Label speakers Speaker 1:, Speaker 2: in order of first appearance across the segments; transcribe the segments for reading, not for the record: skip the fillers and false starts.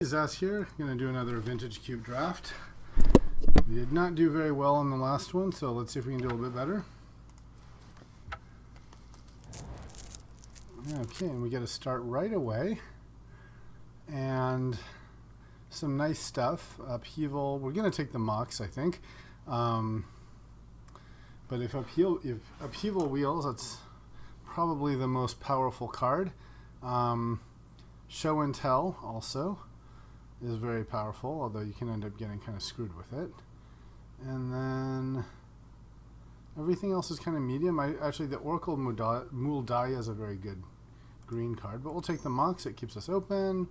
Speaker 1: Zaz here, going to do another vintage cube draft. We did not do very well on the last one, so let's see if we can do a little bit better. Okay, and we get to start right away. And some nice stuff. Upheaval, we're going to take the Mox, I think. But if Upheaval Wheels, that's probably the most powerful card. Show and Tell also is very powerful, although you can end up getting kind of screwed with it. And then everything else is kind of medium. Actually, the Oracle Muldaya is a very good green card, but we'll take the Mox. It keeps us open,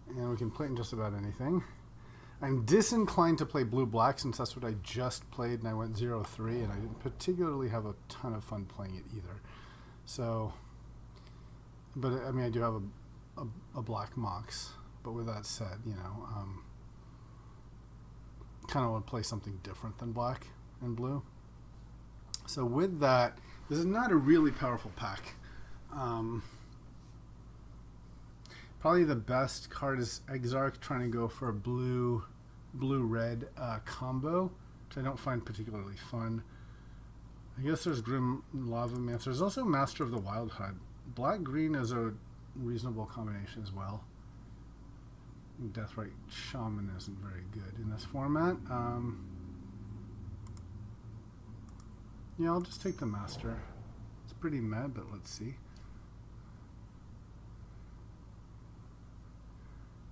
Speaker 1: and we can play in just about anything. I'm disinclined to play blue-black since that's what I just played, and I went 0-3, and I didn't particularly have a ton of fun playing it either. So, but I mean, I do have a black Mox. But with that said, you know, kind of want to play something different than black and blue. So with that, this is not a really powerful pack. Probably the best card is Exarch trying to go for a blue-red combo, which I don't find particularly fun. I guess there's Grim Lava Mancer. There's also Master of the Wild Hunt. Black-green is a reasonable combination as well. Deathrite Shaman isn't very good in this format. Yeah, I'll just take the Master. It's pretty meh, but let's see.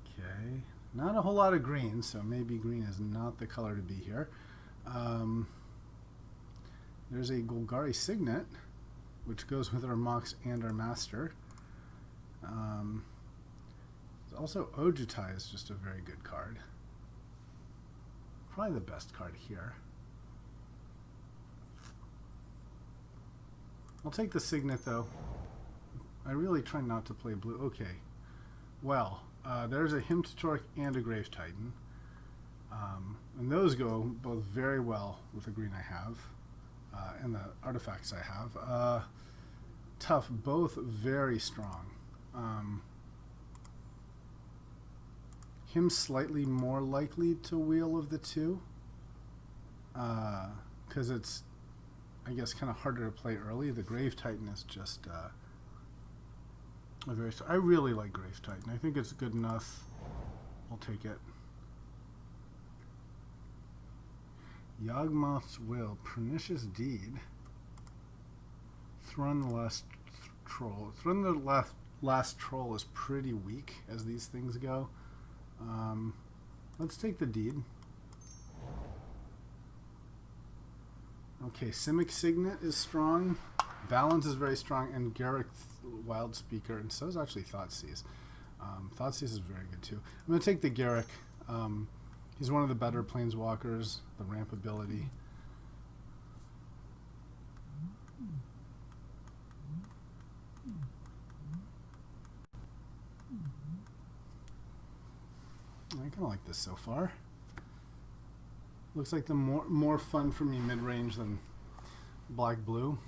Speaker 1: Okay, not a whole lot of green, so maybe green is not the color to be here. There's a Golgari Signet, which goes with our Mox and our Master. Also, Ojutai is just a very good card. Probably the best card here. I'll take the Signet, though. I really try not to play blue. Okay. Well, there's a Hymn to Torque and a Grave Titan. And those go both very well with the green I have and the artifacts I have. Tough, both very strong. Him slightly more likely to wheel of the two, because it's, I guess, kind of harder to play early. The Grave Titan is just a very. I really like Grave Titan. I think it's good enough. I'll take it. Yawgmoth's Will, Pernicious Deed. Thrun the Last Troll. Thrun the Last Troll is pretty weak as these things go. Let's take the Deed. Okay, Simic Signet is strong. Balance is very strong, and Garrick Wild Speaker, and so is actually Thoughtseize. Thoughtseize is very good too. I'm going to take the Garrick. He's one of the better planeswalkers, the ramp ability. I kind of like this so far. Looks like the more fun for me mid-range than black-blue.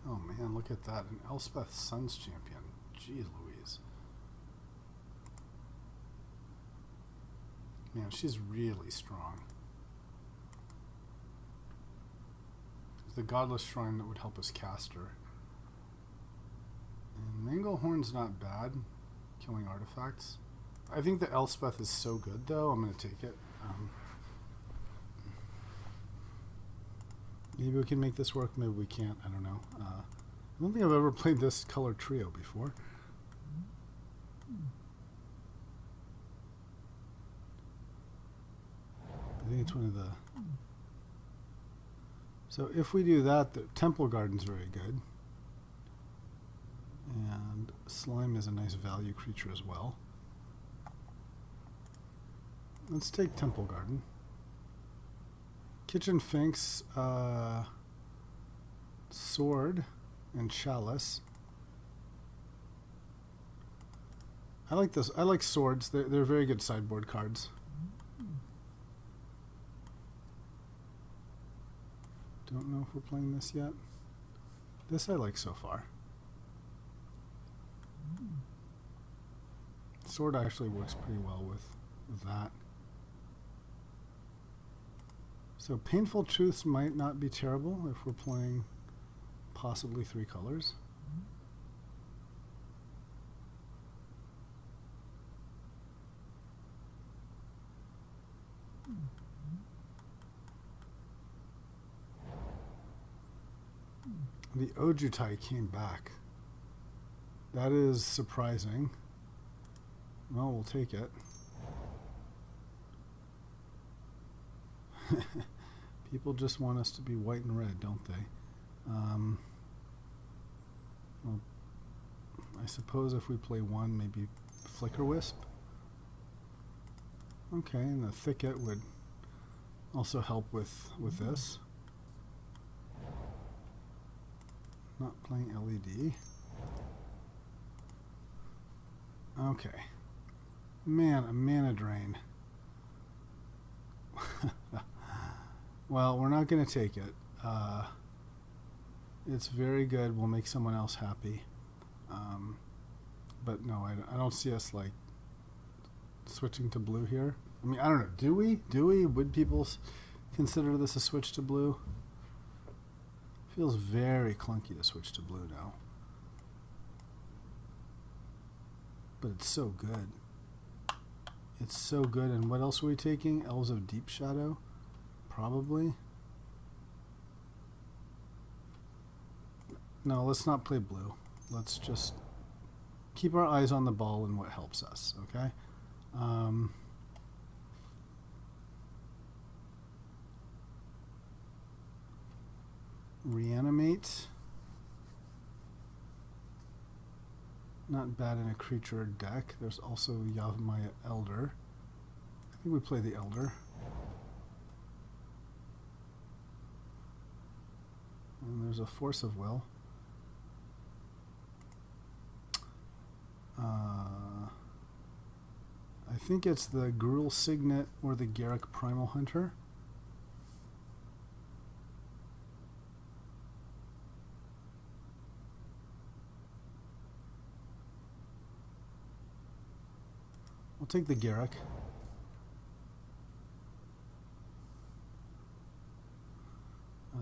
Speaker 1: Oh man, look at that. An Elspeth Suns champion. Jeez Louise. Man, she's really strong. It's the Godless Shrine that would help us cast her. And Manglehorn's not bad, killing artifacts. I think the Elspeth is so good, though. I'm going to take it. Maybe we can make this work. Maybe we can't. I don't know. I don't think I've ever played this color trio before. I think it's one of the... So if we do that, the Temple Garden's very good. And Slime is a nice value creature as well. Let's take Temple Garden. Kitchen Finks, Sword, and Chalice. I like this. I like swords. They're very good sideboard cards. Don't know if we're playing this yet. This I like so far. Sword actually works pretty well with that. So Painful Truths might not be terrible if we're playing possibly 3 colors. The Ojutai came back. That is surprising. Well, we'll take it. People just want us to be white and red, don't they? Well, I suppose if we play 1, maybe Flicker Wisp. Okay, and the Thicket would also help with this. Not playing LED. Okay. Man, a mana drain. Well, we're not going to take it. It's very good. We'll make someone else happy. But no, I don't see us like switching to blue here. I mean, I don't know. Do we? Would people consider this a switch to blue? Feels very clunky to switch to blue now. But it's so good. It's so good. And what else are we taking? Elves of Deep Shadow? Probably. No, let's not play blue. Let's just keep our eyes on the ball and what helps us, okay? Reanimate. Not bad in a creature deck. There's also Yavimaya Elder. I think we play the Elder. And there's a Force of Will. I think it's the Gruul Signet or the Garruk Primal Hunter. We'll take the Garruk.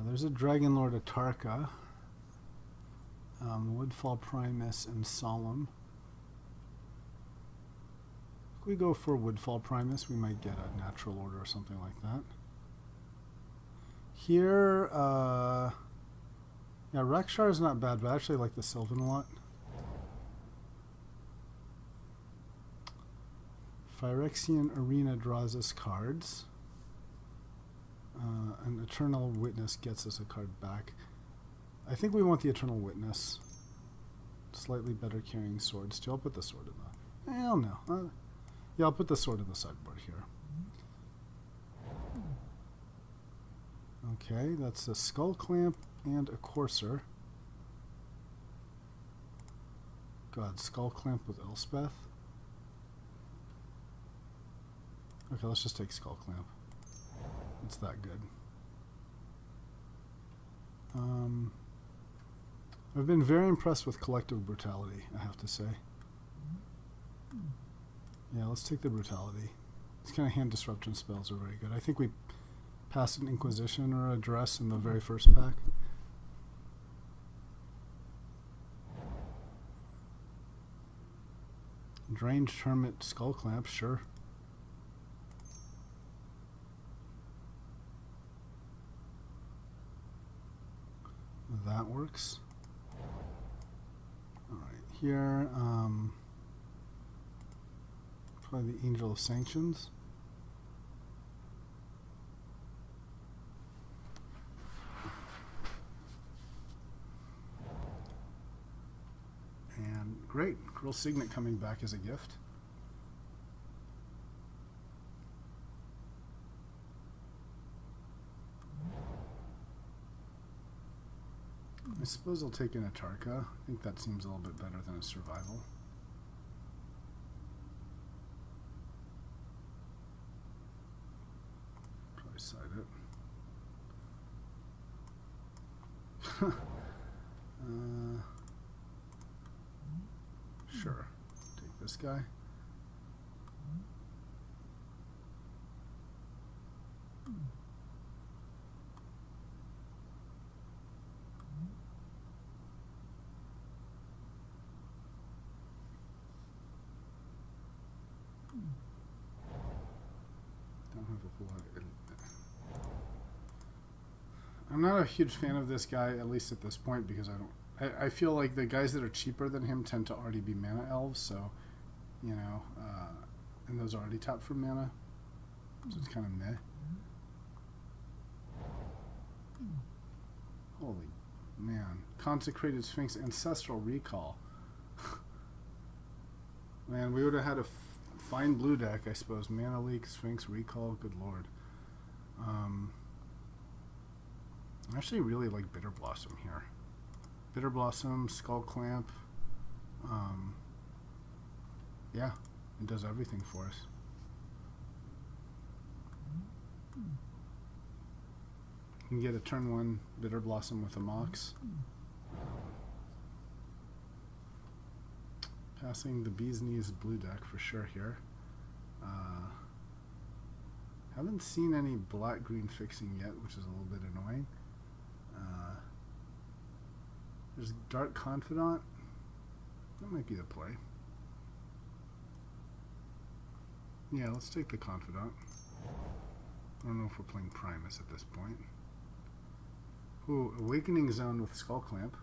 Speaker 1: There's a Dragon Lord Atarka, Woodfall Primus, and Solemn. If we go for Woodfall Primus, we might get a natural order or something like that. Here, yeah, Rakshar is not bad, but I actually like the Sylvan a lot. Phyrexian Arena draws us cards. An Eternal Witness gets us a card back. I think we want the Eternal Witness. Slightly better carrying swords too. I'll put the sword in the... Hell no. Yeah, I'll put the sword in the sideboard here. Okay, that's a Skull Clamp and a Courser. God, Skull Clamp with Elspeth. Okay, let's just take Skull Clamp. It's that good. I've been very impressed with Collective Brutality, I have to say. Yeah, let's take the Brutality. These kind of hand disruption spells are very good. I think we passed an Inquisition or a Dress in the very first pack. Drained Hermit Skull Clamp, sure. That works. Alright, here, probably the Angel of Sanctions. And great, Gruul Signet coming back as a gift. I suppose I'll take an Atarka. I think that seems a little bit better than a Survival. beside it. Sure. Take this guy. Don't have a whole lot of I'm not a huge fan of this guy, at least at this point, because I feel like the guys that are cheaper than him tend to already be mana elves, so, you know, and those are already tapped for mana, so it's kind of meh. Holy man. Consecrated Sphinx, Ancestral Recall. Man, we would have had a fine blue deck, I suppose. Mana Leak, Sphinx, Recall, good lord. I actually really like Bitter Blossom here. Bitter Blossom, Skull Clamp. Yeah, it does everything for us. You can get a turn 1 Bitter Blossom with a Mox. Passing the Bee's Knees blue deck for sure here. Haven't seen any black-green fixing yet, which is a little bit annoying. There's Dark Confidant. That might be the play. Yeah, let's take the Confidant. I don't know if we're playing Primus at this point. Ooh, Awakening Zone with Skull Clamp.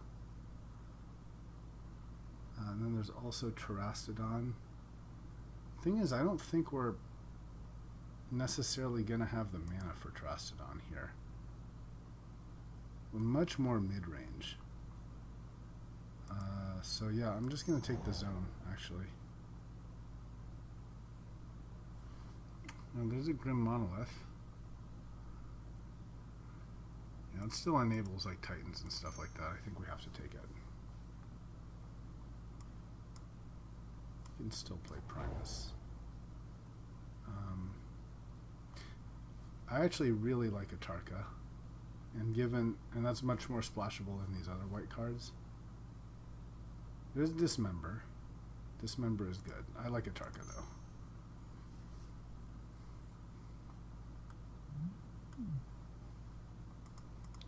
Speaker 1: And then there's also Terastodon. Thing is, I don't think we're necessarily going to have the mana for Terastodon here. We're much more mid-range. So yeah, I'm just going to take the zone, actually. Now there's a Grim Monolith. Yeah, it still enables like Titans and stuff like that. I think we have to take it. You can still play Primus. I actually really like Atarka, and that's much more splashable than these other white cards. There's Dismember. Dismember is good. I like Atarka though.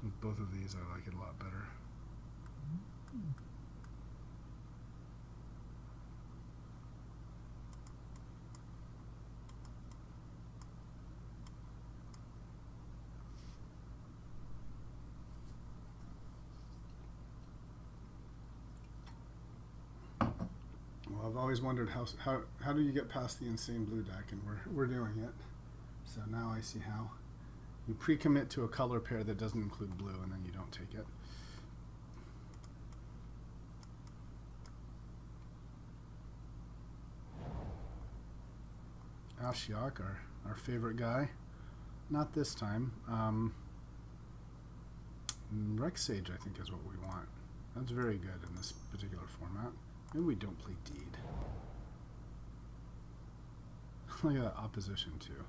Speaker 1: With both of these, I like it a lot better. Well, I've always wondered how do you get past the insane blue deck, and we're doing it. So now I see how. You pre-commit to a color pair that doesn't include blue, and then you don't take it. Ashiok, our favorite guy. Not this time. Rex Sage, I think, is what we want. That's very good in this particular format. Maybe we don't play Deed. Look at that opposition, too.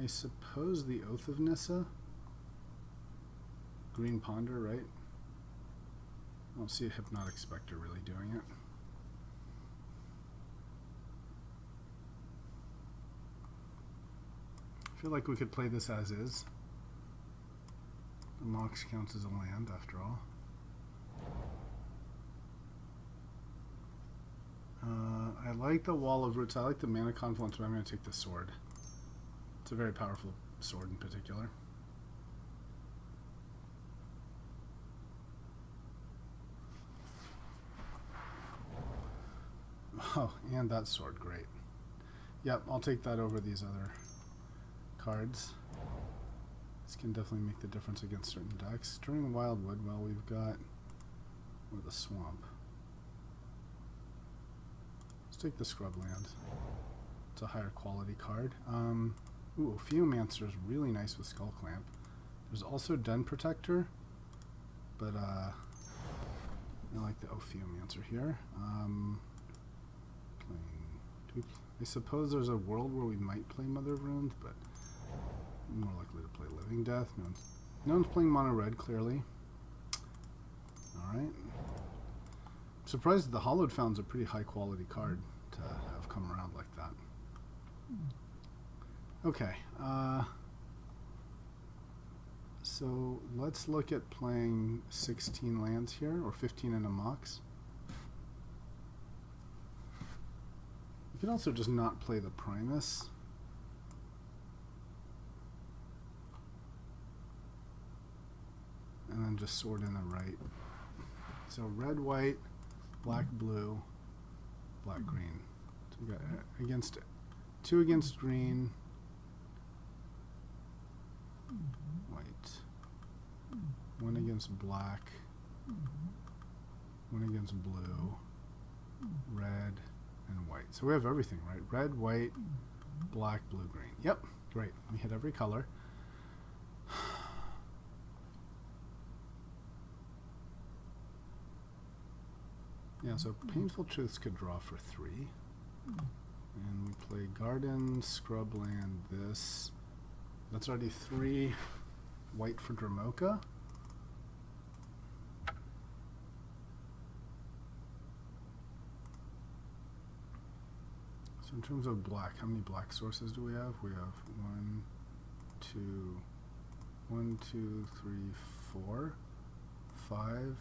Speaker 1: I suppose the Oath of Nissa? Green Ponder, right? I don't see a Hypnotic Spectre really doing it. I feel like we could play this as is. The Mox counts as a land, after all. I like the Wall of Roots. I like the Mana Confluence, but I'm going to take the Sword. It's a very powerful sword in particular. Oh, and that sword, great. Yep, I'll take that over these other cards. This can definitely make the difference against certain decks. During Wildwood, well, we've got the Swamp. Let's take the Scrubland. It's a higher quality card. Ooh, Ophiumancer is really nice with Skull Clamp. There's also Den Protector, but I like the Ophiumancer here. I suppose there's a world where we might play Mother of Runes, but more likely to play Living Death. No one's playing mono red, clearly. Alright. I'm surprised the Hollowed Found's a pretty high quality card to have come around like that. Okay. So let's look at playing 16 lands here, or 15 in a Mox. You can also just not play the Primus. And then just sort in the right. So red, white, black, blue, black, green. So we got against 2 against green, white, 1 against black, 1 against blue, red, and white. So we have everything, right? Red, white, black, blue, green. Yep, great. We hit every color. Yeah, so Painful Truths could draw for 3. And we play Garden, Scrubland, this. That's already 3 white for Dramoka. So in terms of black, how many black sources do we have? We have 1, 2, 3, 4, 5,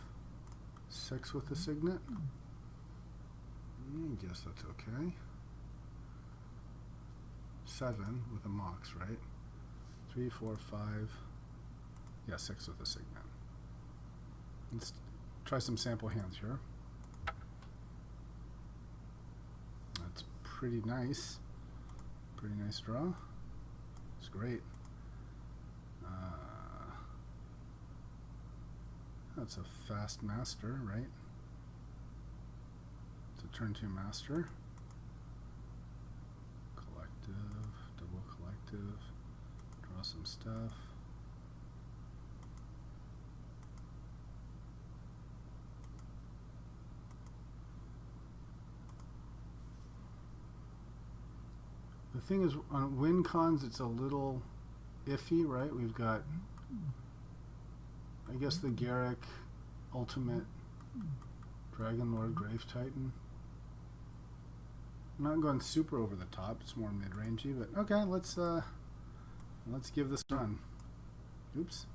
Speaker 1: 6 with the Signet. I guess that's okay. 7 with a Mox, right? 3, 4, 5. Yeah, 6 with a Signet. Let's try some sample hands here. That's pretty nice. Pretty nice draw. It's great. That's a fast master, right? It's a turn 2 master. Collective, double collective. Draw some stuff. The thing is, on win cons, it's a little iffy, right? We've got, I guess, the Garrick Ultimate Dragon Lord Grave Titan. I'm not going super over the top. It's more mid-rangey, but okay. Let's give this a run. Oops.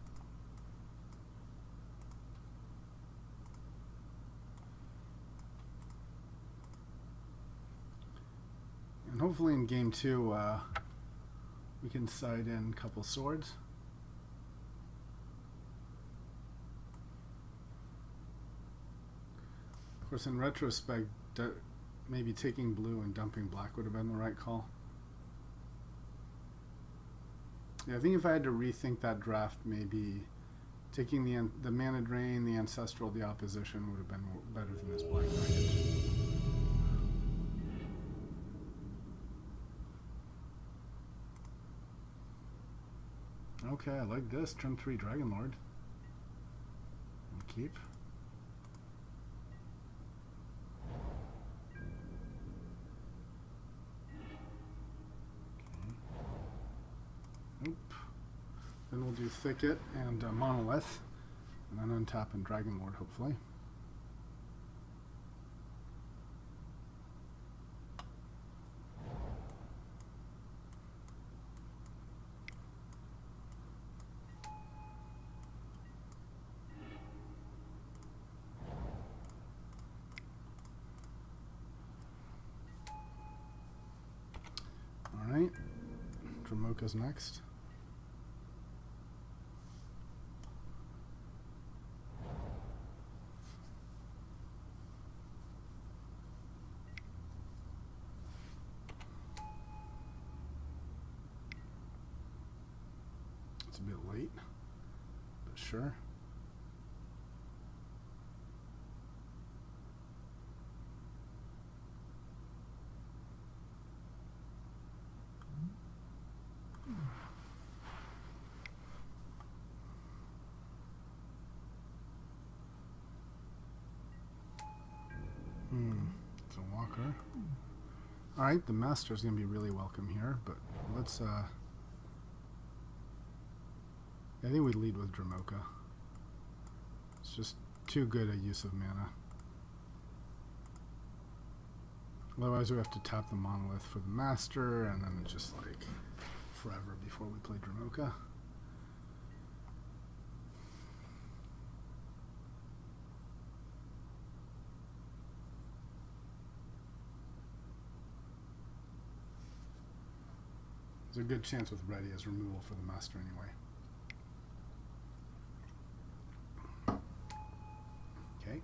Speaker 1: And hopefully in game 2, we can side in a couple swords. Of course, in retrospect, maybe taking blue and dumping black would have been the right call. Yeah, I think if I had to rethink that draft, maybe taking the Mana Drain, the Ancestral, the Opposition would have been better than this black package. Okay, I like this. Turn 3 Dragon Lord. And keep. Nope. Then we'll do Thicket and Monolith, and then untap and Dragon Lord, hopefully. All right, Dramoka's next. It's a bit late, but sure. It's a walker. Alright, the Master's going to be really welcome here, but let's, I think we lead with Dramoka. It's just too good a use of mana. Otherwise we have to tap the Monolith for the Master, and then it's just like forever before we play Dramoka. There's a good chance with Ready as removal for the Master anyway. Okay.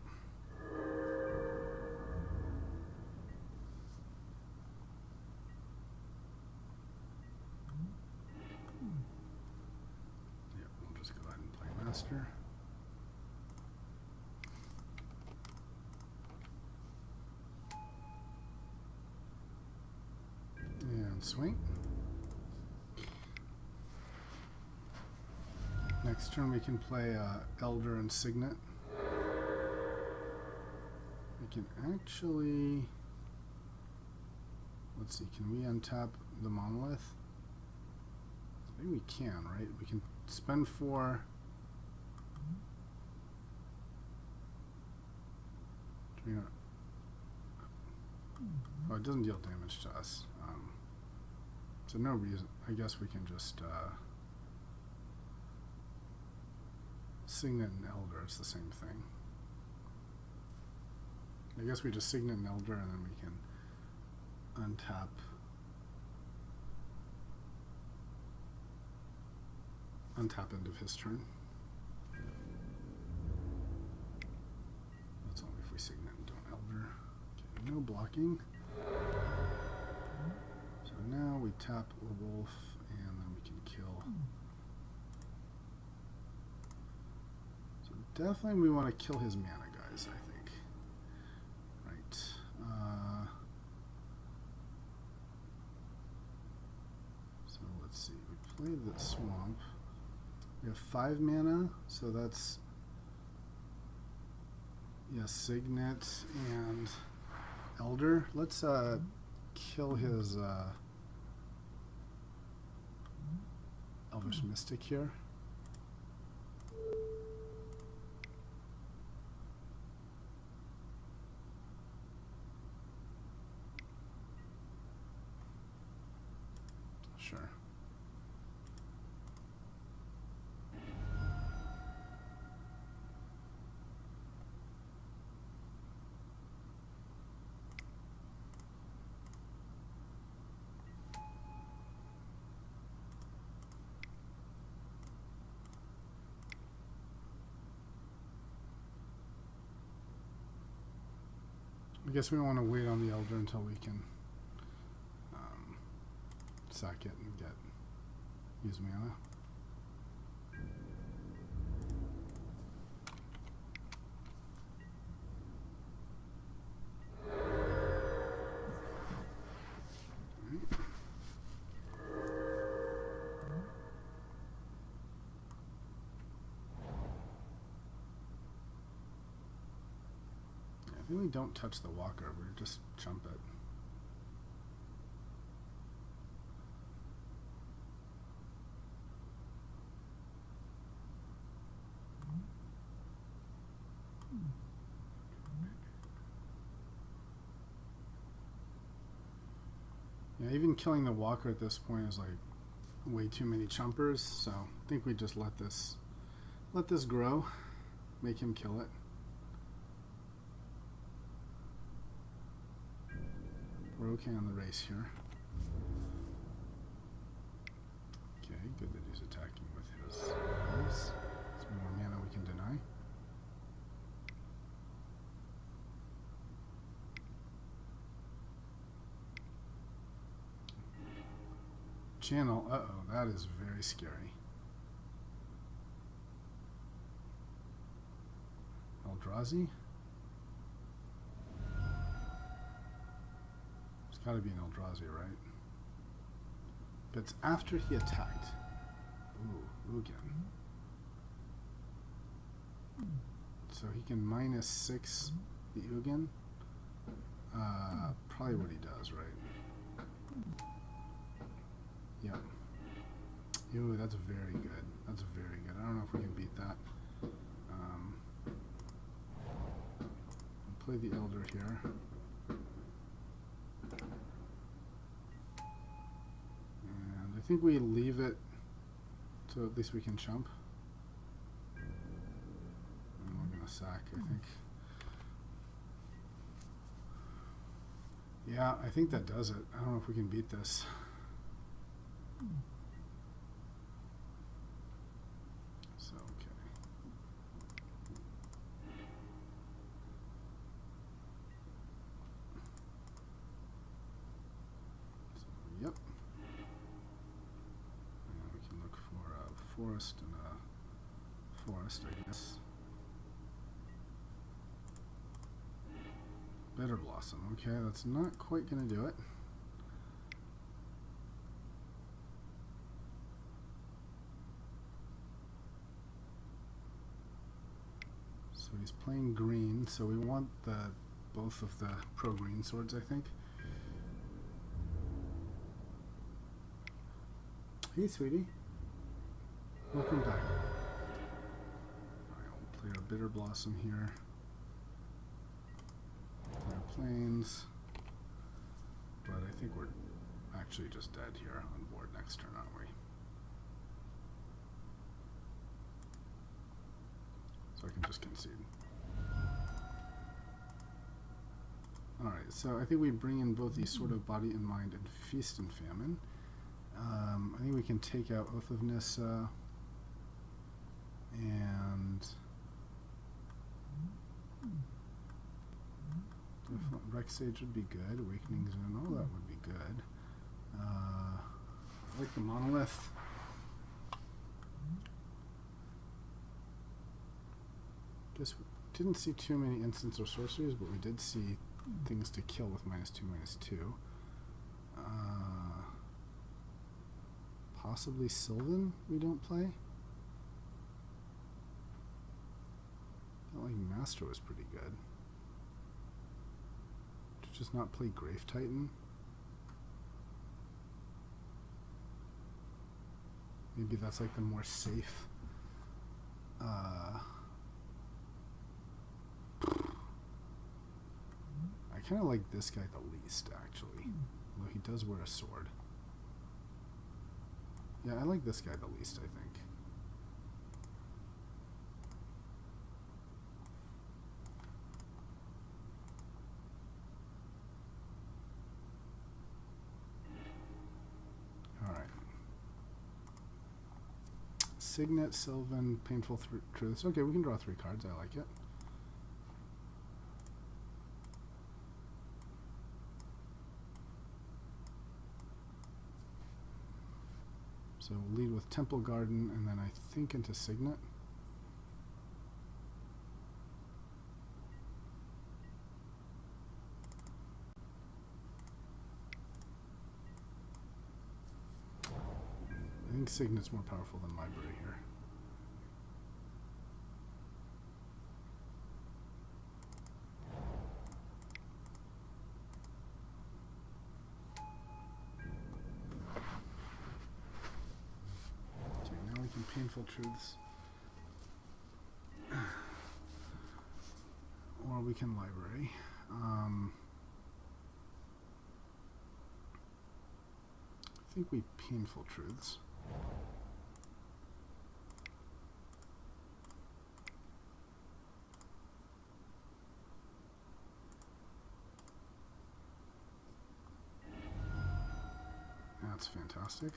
Speaker 1: Yep, we'll just go ahead and play Master. And swing. Next turn we can play Elder and Signet. We can actually, let's see, can we untap the Monolith? I think we can, right? We can spend 4. Oh, it doesn't deal damage to us. So no reason. I guess we can just Signet and Elder. It's the same thing. I guess we just Signet and Elder, and then we can untap end of his turn. That's only if we Signet and don't Elder. Okay, no blocking. So now we tap a wolf, and then we can kill. So definitely we want to kill his mana, guys, I think. Right. So let's see. We play the Swamp. We have 5 mana, so that's, yeah, Signet and Elder. Let's kill his Elvish Mystic here. Sure. I guess we want to wait on the Elder until we can sack it and use mana. I think we don't touch the Walker, we just chump it. Yeah, even killing the Walker at this point is like way too many chumpers, so I think we just let this grow, make him kill it. We're okay on the race here. Okay, good that he's attacking with his elves. There's more mana we can deny. Channel, uh-oh, that is very scary. Eldrazi? It's got to be an Eldrazi, right? But it's after he attacked. Ooh, Ugin. So he can -6 the Ugin. Probably what he does, right? Yep. Ew, that's very good. That's very good. I don't know if we can beat that. Play the Elder here. And I think we leave it so at least we can chump. And we're going to sack, I think. Yeah, I think that does it. I don't know if we can beat this. So, okay. So, yep. And we can look for a forest and a forest, I guess. Bitter Blossom. Okay, that's not quite going to do it. So he's playing green, so we want both of the pro-green swords, I think. Hey, sweetie. Welcome back. Alright, we'll play our Bitter Blossom here. Play our plains. But I think we're actually just dead here on board next turn, aren't we? So I can just concede. Alright, so I think we bring in both these Sword of Body and Mind and Feast and Famine. I think we can take out Oath of Nissa and Rex Sage would be good. Awakening Zone, all that would be good. I like the Monolith. Guess we didn't see too many instants or sorceries, but we did see things to kill with -2/-2. Possibly Sylvan we don't play. Felt like Master was pretty good. To just not play Grave Titan. Maybe that's like the more safe. I kind of like this guy the least, actually. Although he does wear a sword. Yeah, I like this guy the least, I think. Alright. Signet, Sylvan, Painful Truths. Okay, we can draw 3 cards. I like it. So we'll lead with Temple Garden, and then I think into Signet. I think Signet's more powerful than Library here. Painful Truths, or we can Library. I think we Painful Truths. That's fantastic.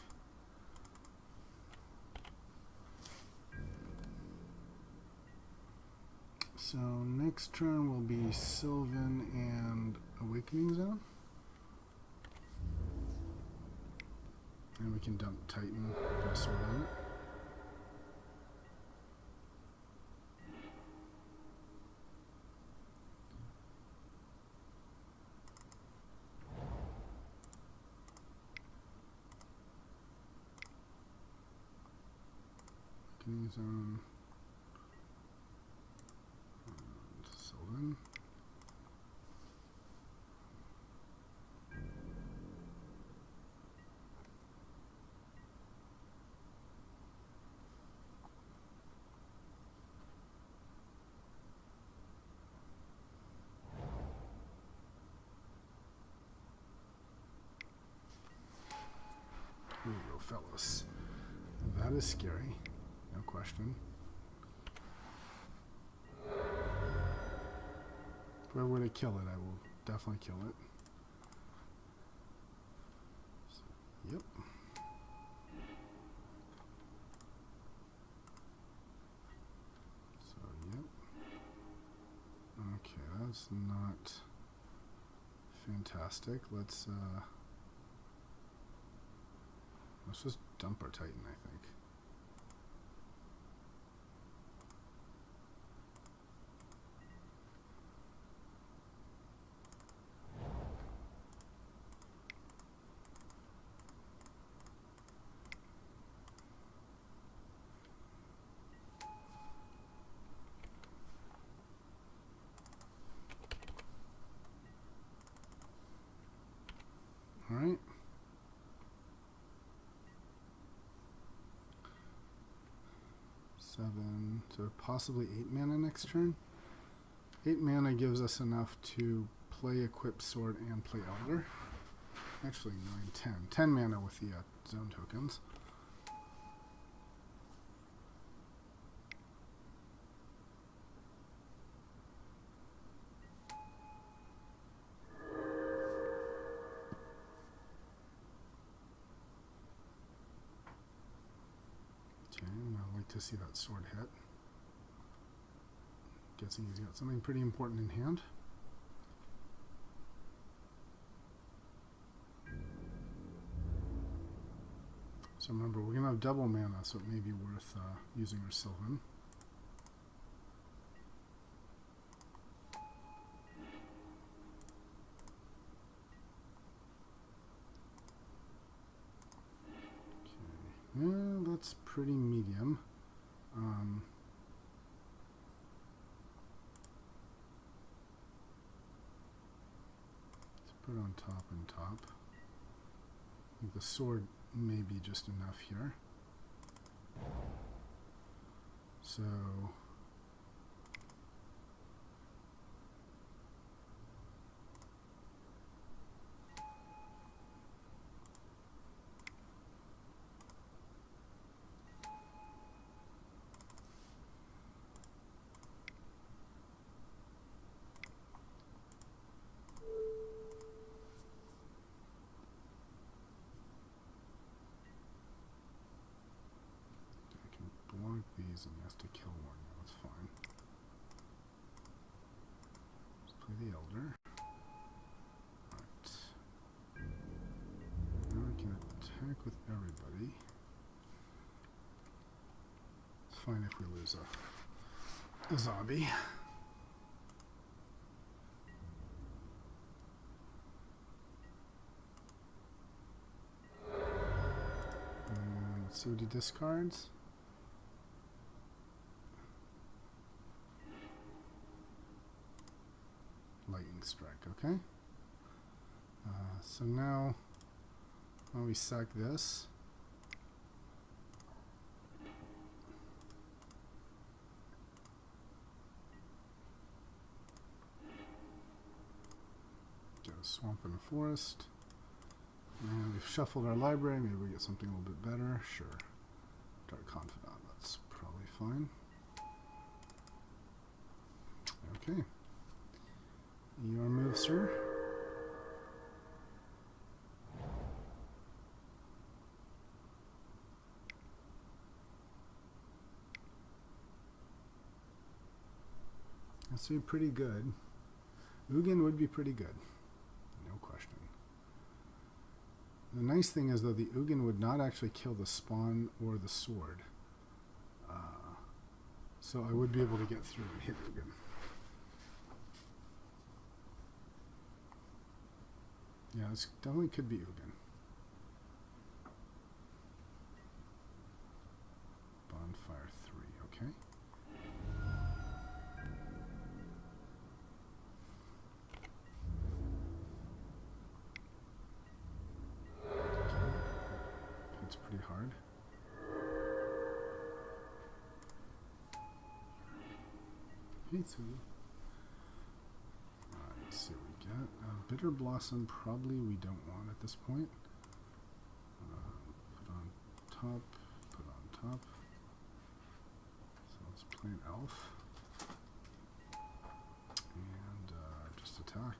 Speaker 1: So next turn will be Sylvan and Awakening Zone. And we can dump Titan, put a sword on it. Awakening Zone. Sylvan. fellas. That is scary, no question. If I were to kill it, I will definitely kill it. So, yep. So, yep. Okay, that's not fantastic. Let's just dump our Titan, I think. All right. Seven, so possibly 8 mana next turn. 8 mana gives us enough to play Equip Sword and play Elder. Actually, 9, 10. 10 mana with the zone tokens. Okay, I'd like to see that sword hit. Guessing he's got something pretty important in hand. So remember, we're going to have double mana, so it may be worth using our Sylvan. Okay, yeah, that's pretty medium. Let's put it on top and top. I think the sword may be just enough here. So these and he has to kill one. That's fine. Let's play the Elder. Right. Now we can attack with everybody. It's fine if we lose a zombie. And let's see what he discards. Lightning Strike, okay. So now, when we sack this, get a swamp and a forest, and we've shuffled our library. Maybe we get something a little bit better. Sure, Dark Confidant. That's probably fine. Okay. Your move, sir. That's be pretty good. Ugin would be pretty good. No question. The nice thing is, though, the Ugin would not actually kill the spawn or the sword. So I would be able to get through and hit Ugin. Yeah, this definitely could be Ugin. Bonfire 3, okay. It's pretty hard. Okay, so let's see what we get. Bitter Blossom, probably we don't want at this point. Put on top, put on top. So let's play an elf. And just attack.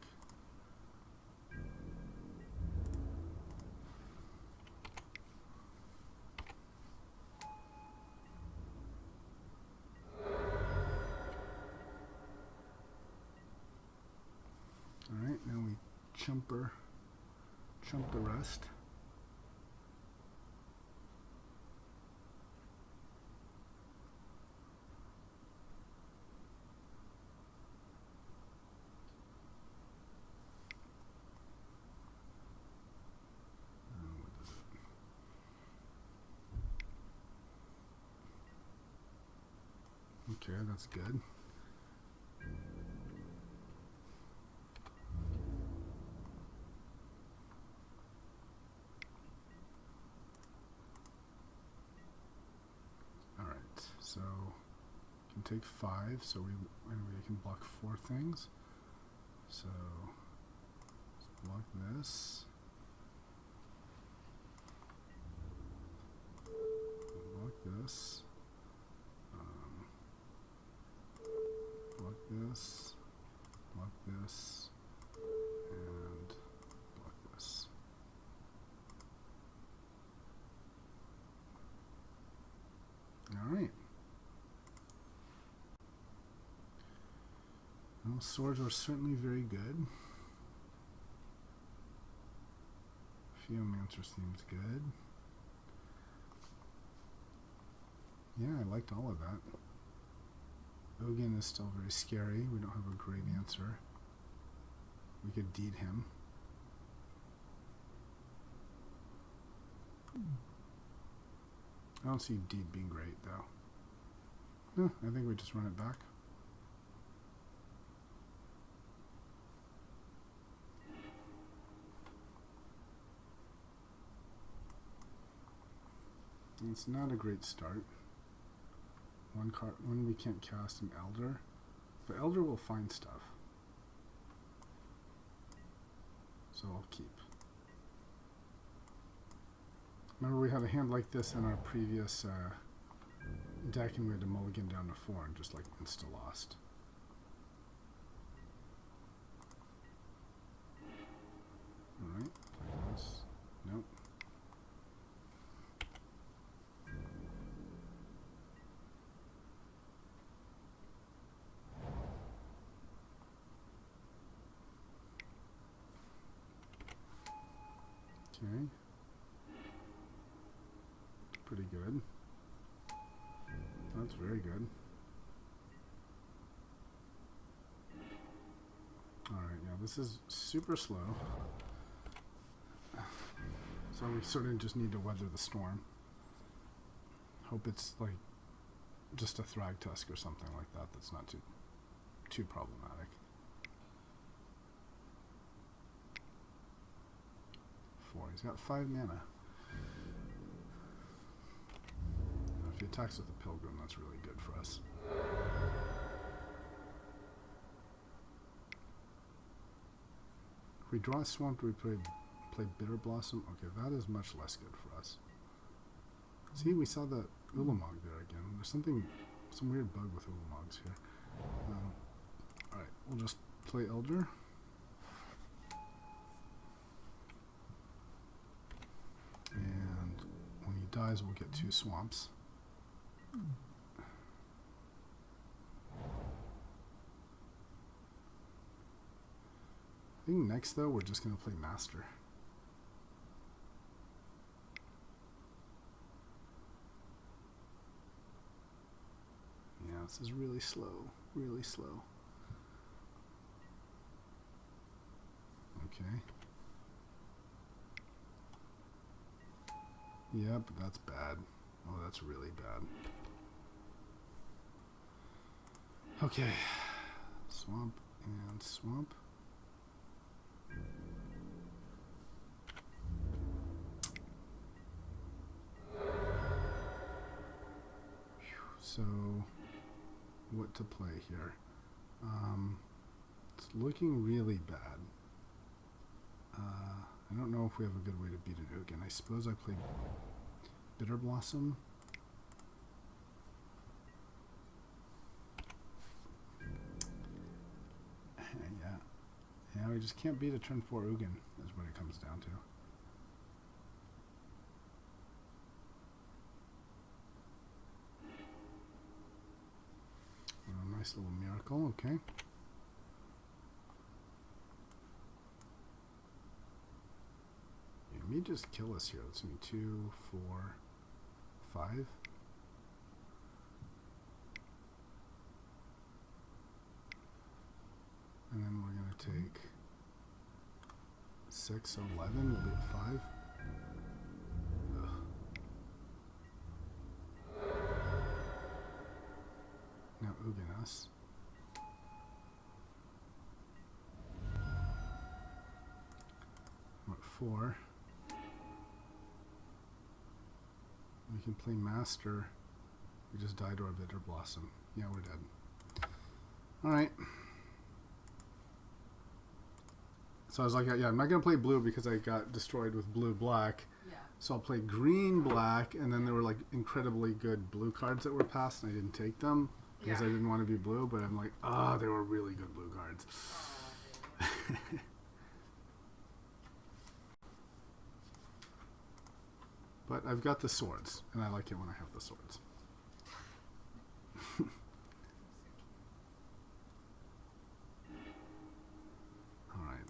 Speaker 1: Alright, now we chump the rest. Okay, that's good. Alright, so we can take 5, so we can block 4 things. So let's block this. Block this. Block this, block this, and block this. All right. Well, swords are certainly very good. Geomancer seems good. Yeah, I liked all of that. Ogan is still very scary. We don't have a great answer. We could deed him. I don't see deed being great, though. No, I think we just run it back. It's not a great start. One card, when we can't cast an Elder, but Elder will find stuff. So I'll keep. Remember we had a hand like this in our previous deck and we had to mulligan down to 4 and just like insta-lost. Alright, play this. Nope. Okay. Pretty good. That's very good. Alright, yeah, this is super slow. So we sort of just need to weather the storm. Hope it's like just a Thragtusk or something like that that's not too problematic. 4. He's got 5 mana. If he attacks with the Pilgrim, that's really good for us. If we draw a Swamp, do we play Bitter Blossom? Okay, that is much less good for us. See, we saw the Ulamog there again. There's some weird bug with Ulamogs here. Alright, we'll just play Elder. And when he dies, we'll get 2 swamps. I think next, though, we're just going to play Master. Yeah, this is really slow. Really slow. Okay. Yeah, but that's bad. Oh, that's really bad. Okay. Swamp and swamp. So, what to play here? It's looking really bad. I don't know if we have a good way to beat an Ugin. I suppose I play Bitter Blossom. Yeah, we just can't beat a turn 4 Ugin, is what it comes down to. A nice little miracle, okay. It may just kill us here. Let's see, 2, 4, 5. And then we're going to take 6, 11, we'll be at 5. Ugh. Now Ugin us. We're at 4. We can play Master. We just died to our Bitter Blossom. Yeah, we're dead. Alright. So I was like, yeah, I'm not going to play blue because I got destroyed with blue-black. Yeah. So I'll play green-black, and then there were like incredibly good blue cards that were passed, and I didn't take them because I didn't want to be blue, but I'm like, they were really good blue cards. But I've got the swords, and I like it when I have the swords.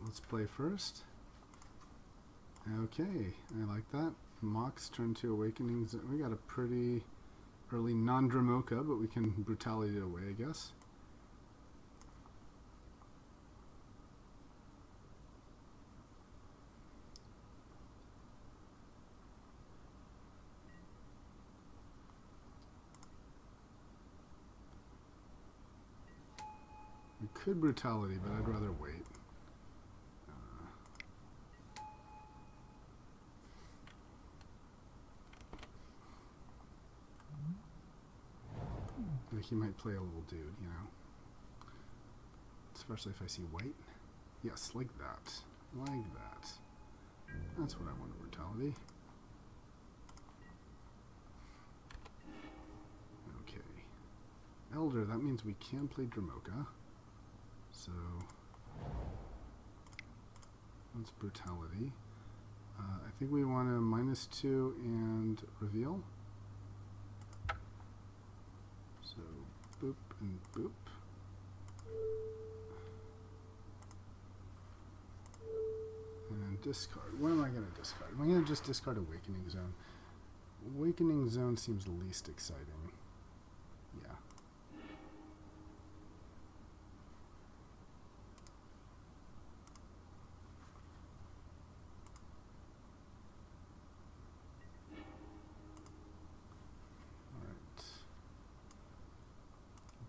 Speaker 1: Let's play first. Okay, I like that. Mox turn 2 Awakenings. We got a pretty early non-Dramoka, but we can Brutality it away, I guess. We could Brutality, but I'd rather wait. He might play a little dude, you know. Especially if I see white. Yes, like that. Like that. That's what I want, Brutality. Okay. Elder, that means we can play Dramoka. So that's Brutality. I think we want to -2 and reveal. So, boop and boop. And discard. What am I going to discard? I'm going to just discard Awakening Zone. Awakening Zone seems least exciting. Yeah.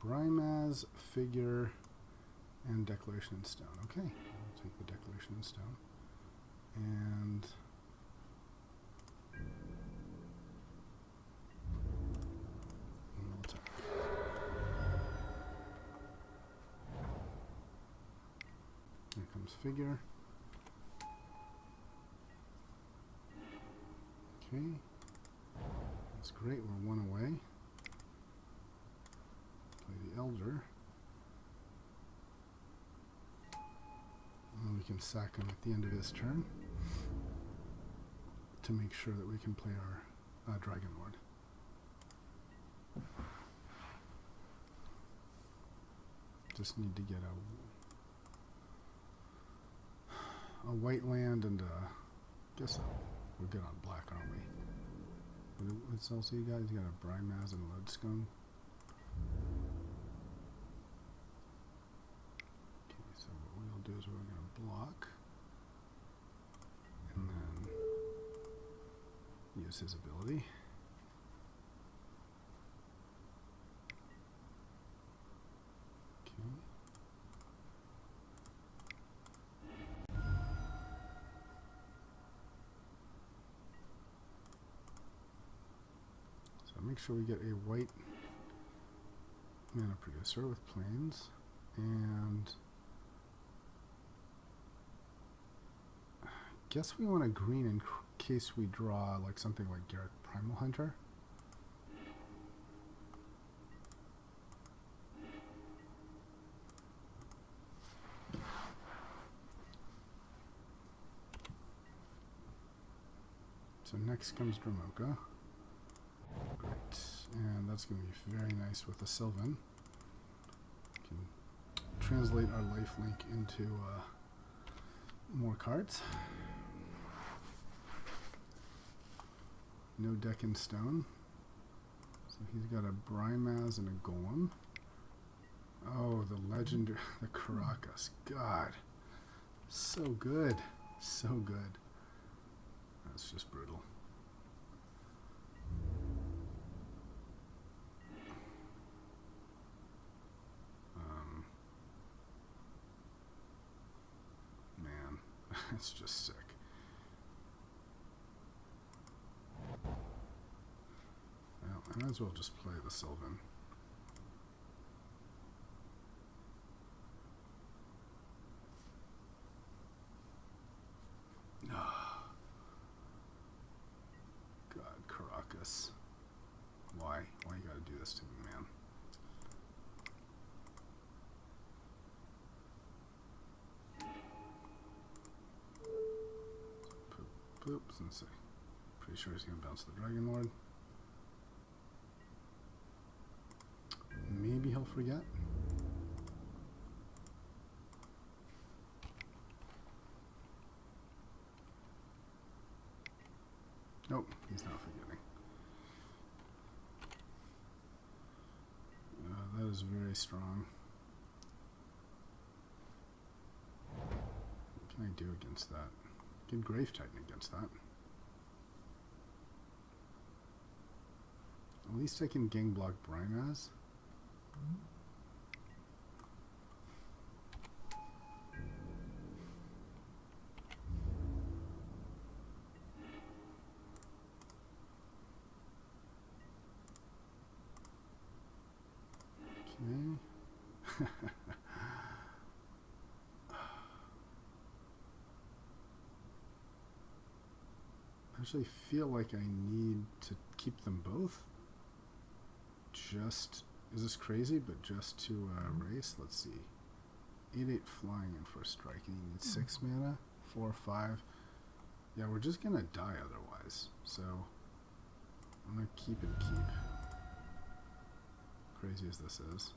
Speaker 1: Brimaz, Figure, and Declaration in Stone. Okay, I'll take the Declaration in Stone. And we'll attack. Here comes Figure. Okay, that's great, we're 1 away. Play the Elder. And we can sack him at the end of his turn to make sure that we can play our Dragon Lord. Just need to get a white land and guess we're good on black, aren't we? What's else you guys? You got a Brimaz and Lodescone. Do is we're going to block and then use his ability. Okay. So make sure we get a white mana producer with planes, and guess we want a green in case we draw like something like Garrett Primal Hunter. So next comes Dromoka. Great. And that's going to be very nice with a Sylvan. Can translate our lifelink into more cards. No deck in stone. So he's got a Brimaz and a Golem. Oh, the legendary, the Caracas. God. So good. So good. That's just brutal. Man, it's just sick. Well, I might as well just play the Sylvan. God, Caracas. Why? Why you gotta do this to me, man? Poop, since I'm pretty sure he's gonna bounce the Dragon Lord. Maybe he'll forget. Nope, he's not forgetting. That is very strong. What can I do against that? Get Grave Titan against that. At least I can gang block Brimaz. Okay. I actually feel like I need to keep them both. Just, is this crazy? But just to race, let's see. 8/8 flying in for a strike. And you need 6 mana, 4 or 5. Yeah, we're just gonna die otherwise. So I'm gonna keep and keep. Crazy as this is.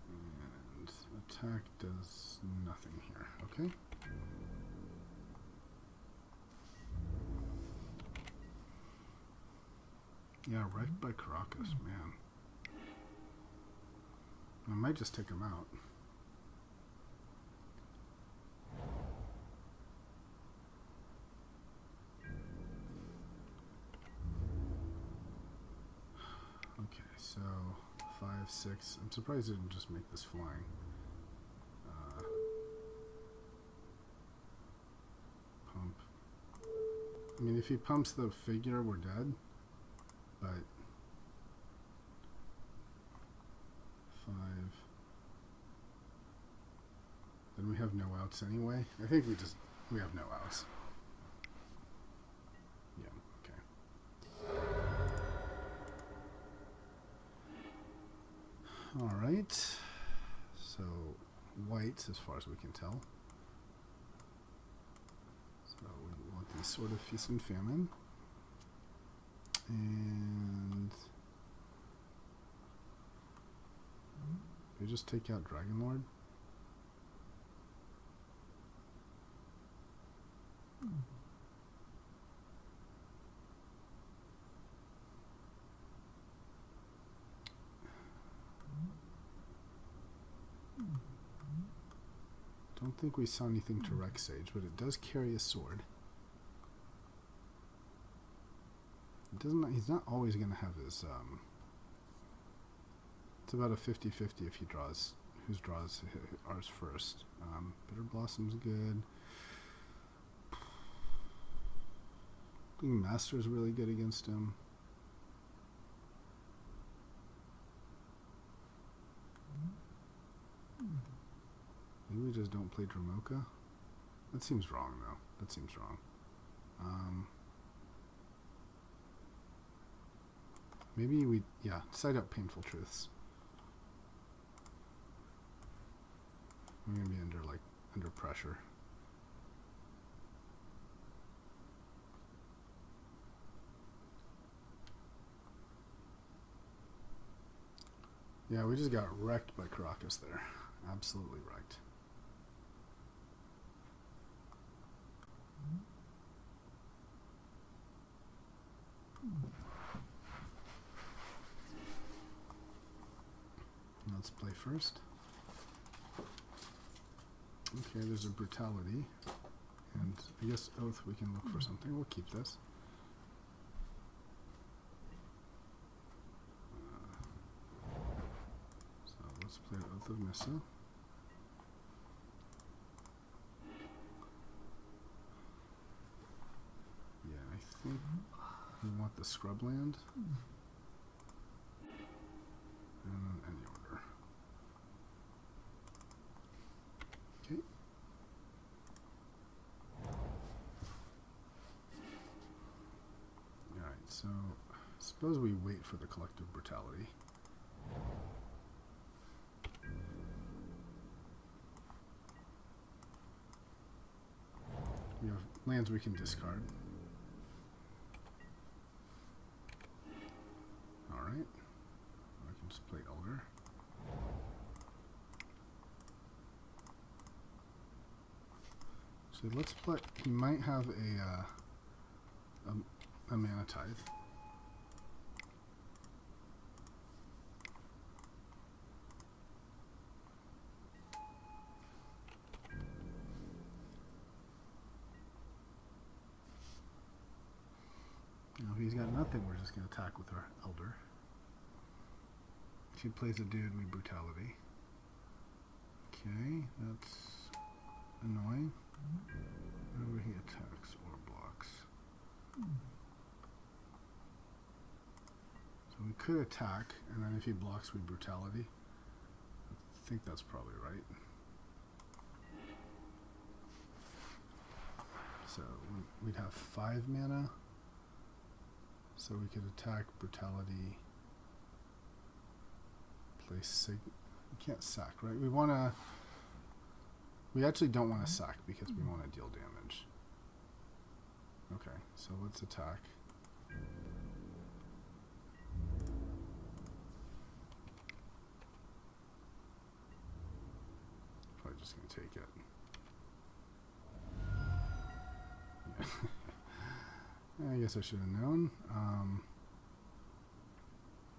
Speaker 1: And attack does nothing here, okay? Yeah, wrecked by Caracas, man. I might just take him out. Okay, so 5, 6. I'm surprised it didn't just make this flying. Pump. I mean, if he pumps the figure, we're dead. But 5. Then we have no outs anyway. I think we have no outs. Yeah, okay. Alright. So white as far as we can tell. So we want these sort of feast and famine. And we just take out Dragon Lord. Don't think we saw anything to Rex Sage, but it does carry a sword. It doesn't. He's not always going to have his. It's about a 50-50 if he draws. Who draws ours first? Bitter Blossom's good. Master's really good against him. Maybe we just don't play Dromoka. That seems wrong, though. That seems wrong. Maybe we, yeah, side up Painful Truths. We're gonna be under pressure. Yeah, we just got wrecked by Caracas there. Absolutely wrecked. Let's play first. Okay, there's a Brutality. And I guess Oath, we can look for something. We'll keep this. So let's play Oath of Missa. Yeah, I think we want the Scrubland. And any order. Okay. Alright, so suppose we wait for the Collective Brutality. We have lands we can discard. Alright. I can just play Elder. So let's play. He might have a Mana Tithe. Now, if he's got nothing, we're just going to attack with our Elder. If he plays a dude, we Brutality. Okay, that's annoying. Whenever he attacks or blocks. So we could attack, and then if he blocks, we Brutality. I think that's probably right. So we'd have 5 mana. So we could attack, Brutality, play Sig. We can't sack, right? We actually don't want to sack because we want to deal damage. Okay, so let's attack. Probably just going to take it. Yeah. I guess I should have known.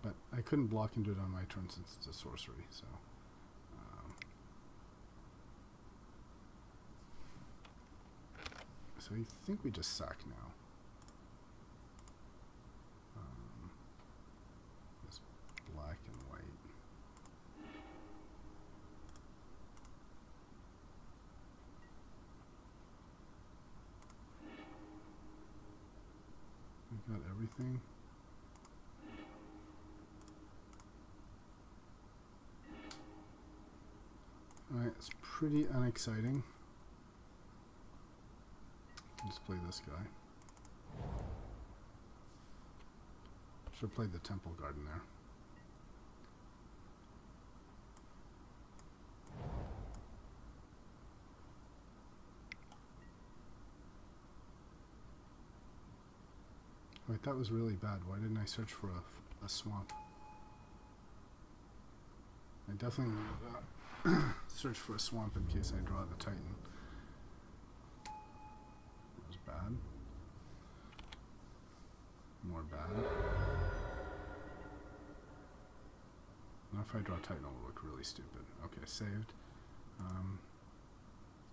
Speaker 1: But I couldn't block and do it on my turn since it's a sorcery, so. So I think we just sack now. This black and white. We've got everything. Alright, it's pretty unexciting. Let's play this guy. Should have played the Temple Garden there. Wait, that was really bad. Why didn't I search for a swamp? I definitely need to search for a swamp in case I draw the Titan. That was bad. More bad. Now if I draw Titan, it'll look really stupid. Okay, saved.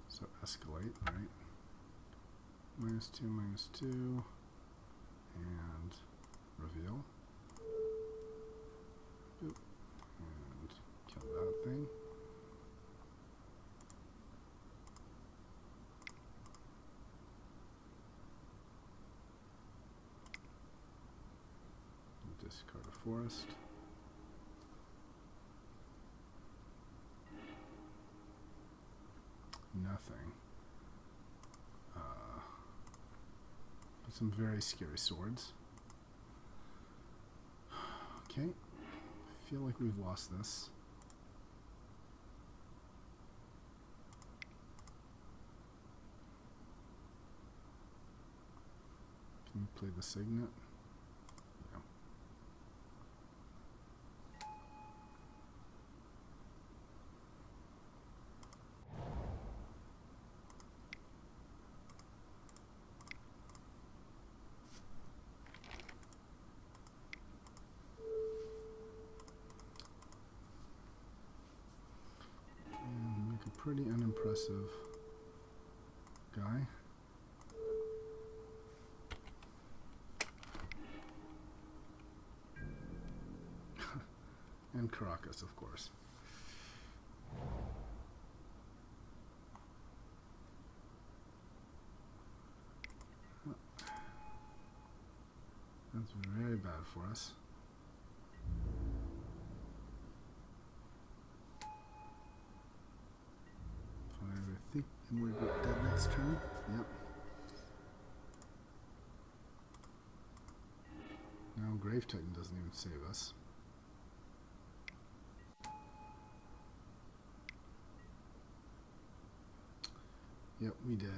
Speaker 1: So escalate, right? -2, and reveal. Boop. And kill that thing. Discard a forest. nothing. But some very scary swords. Okay. I feel like we've lost this. Can you play the signet? Yeah. And make a pretty unimpressive guy. And Caracas, of course. That's very bad for us. I think we're dead next turn. Yep. Now Grave Titan doesn't even save us. Yep, we did.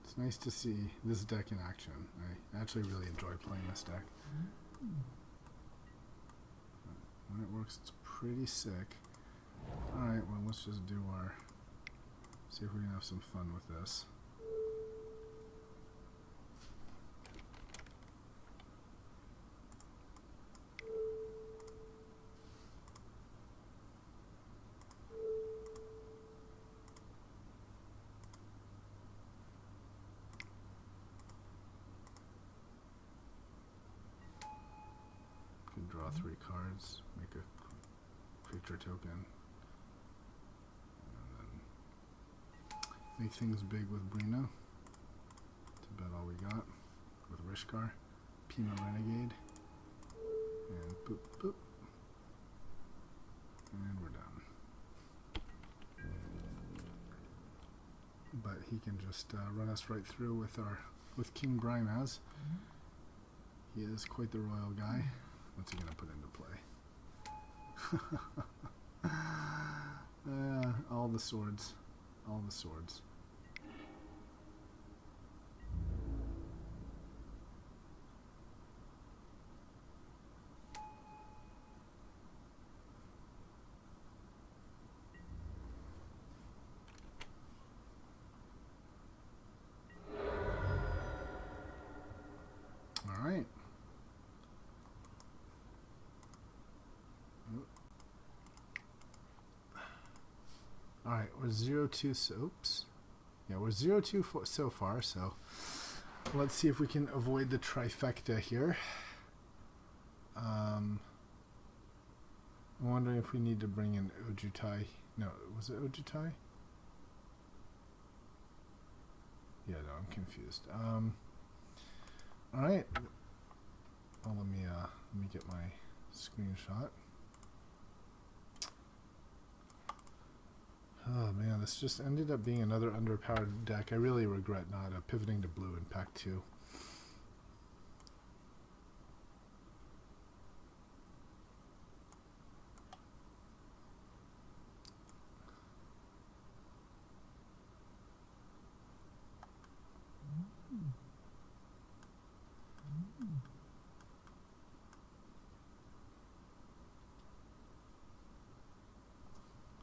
Speaker 1: It's nice to see this deck in action. I actually really enjoy playing this deck. When it works, it's pretty sick. Alright, well, let's just do our... see if we can have some fun with this. Draw 3 cards, make a creature token, and then make things big with Brina. That's about all we got. With Rishkar, Pima Renegade, and boop boop, and we're done. But he can just run us right through with King Brimaz. He is quite the royal guy. What's he going to put into play? All the swords. All the swords. All right. Alright, we're 0-2, so, oops. Yeah, we're 0-2 so far, so let's see if we can avoid the trifecta here. I'm wondering if we need to bring in Ojutai. No, was it Ojutai? Yeah, no, I'm confused. Alright. Well, let me get my screenshot. Oh man, this just ended up being another underpowered deck. I really regret not pivoting to blue in pack 2.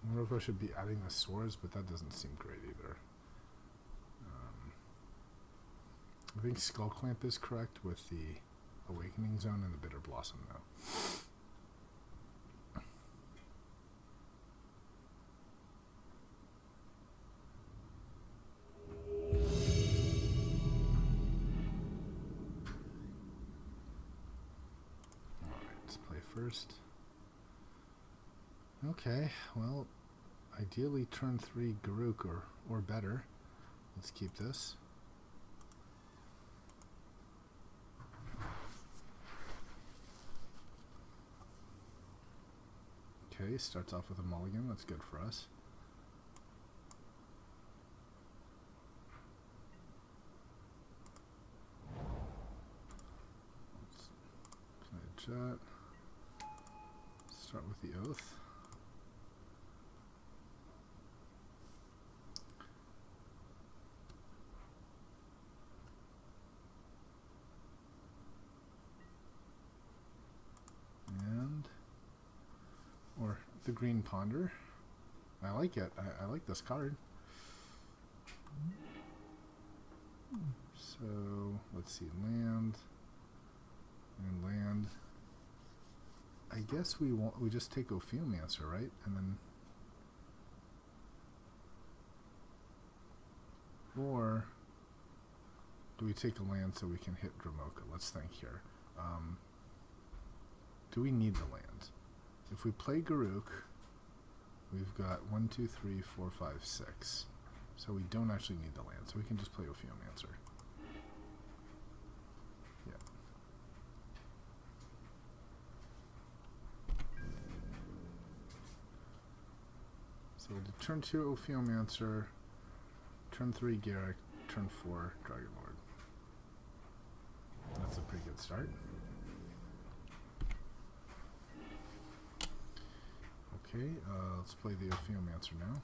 Speaker 1: I wonder if I should be adding the swords, but that doesn't seem great either. I think Skull Clamp is correct with the Awakening Zone and the Bitter Blossom, though. Alright, let's play first. Okay, well, ideally turn 3 Garruk or better. Let's keep this. Okay, starts off with a mulligan. That's good for us. change that. Start with the oath. And, or the Green Ponder. I like it. I like this card. So, let's see, land and land. I guess we just take Ophiomancer, right? And then, or do we take a land so we can hit Dramoka? Let's think here. Do we need the land? If we play Garruk, we've got 1, 2, 3, 4, 5, 6. So we don't actually need the land, so we can just play Ophiomancer. Yeah. So we'll do turn 2 Ophiomancer, turn 3 Garruk, turn 4 Dragonlord. That's a pretty good start. Okay, let's play the Ophiomancer now.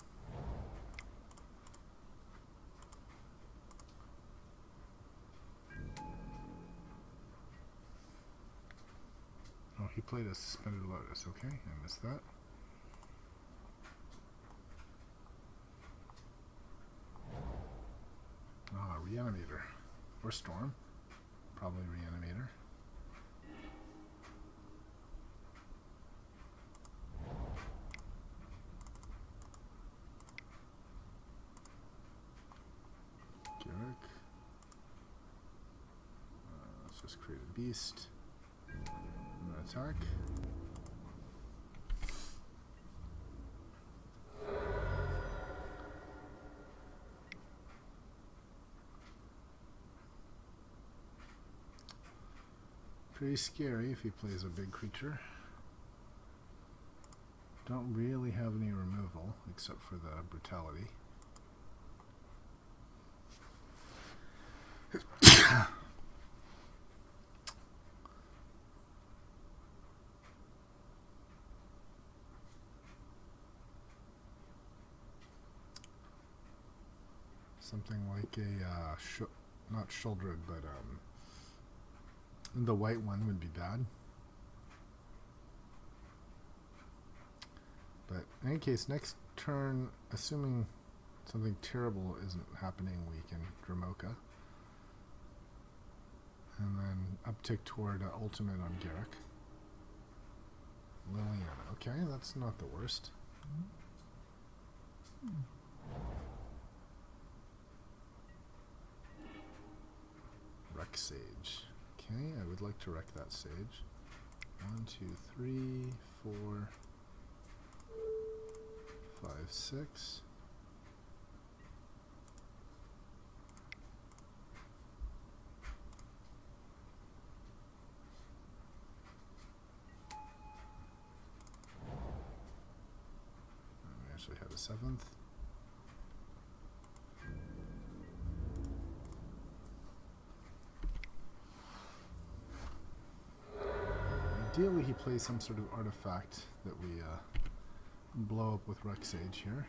Speaker 1: Oh, he played a Suspended Lotus. Okay, I missed that. Ah, Reanimator. Or Storm. Probably Reanimator. Garruk. Let's just create a beast. Attack. Pretty scary if he plays a big creature. Don't really have any removal except for the brutality. Something like a, not Shuldred, but the white one would be bad. But in any case, next turn, assuming something terrible isn't happening, we can Dramoka. And then uptick toward ultimate on Garruk. Liliana. Okay, that's not the worst. Wreck Sage. Okay, I would like to wreck that sage. 1, 2, 3, 4, 5, 6. And we actually had a 7th. Ideally, he plays some sort of artifact that we blow up with Wreck Sage here.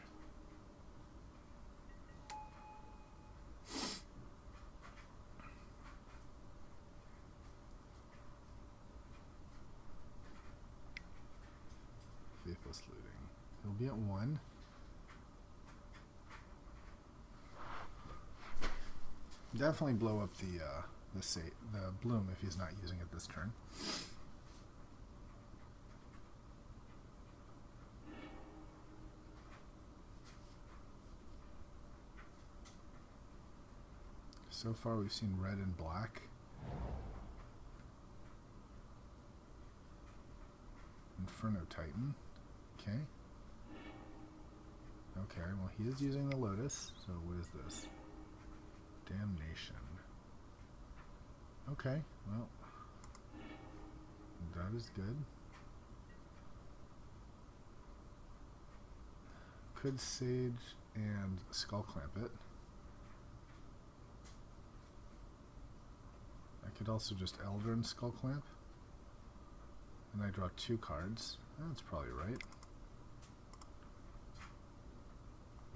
Speaker 1: Faithless Looting. He'll be at 1. Definitely blow up the bloom if he's not using it this turn. So far we've seen red and black. Inferno Titan. Okay. Okay, well he is using the Lotus, so what is this? Damnation. Okay, well, that is good. Could Sage and Skull Clamp it. I could also just Elder and Skull Clamp. And I draw 2 cards. That's probably right.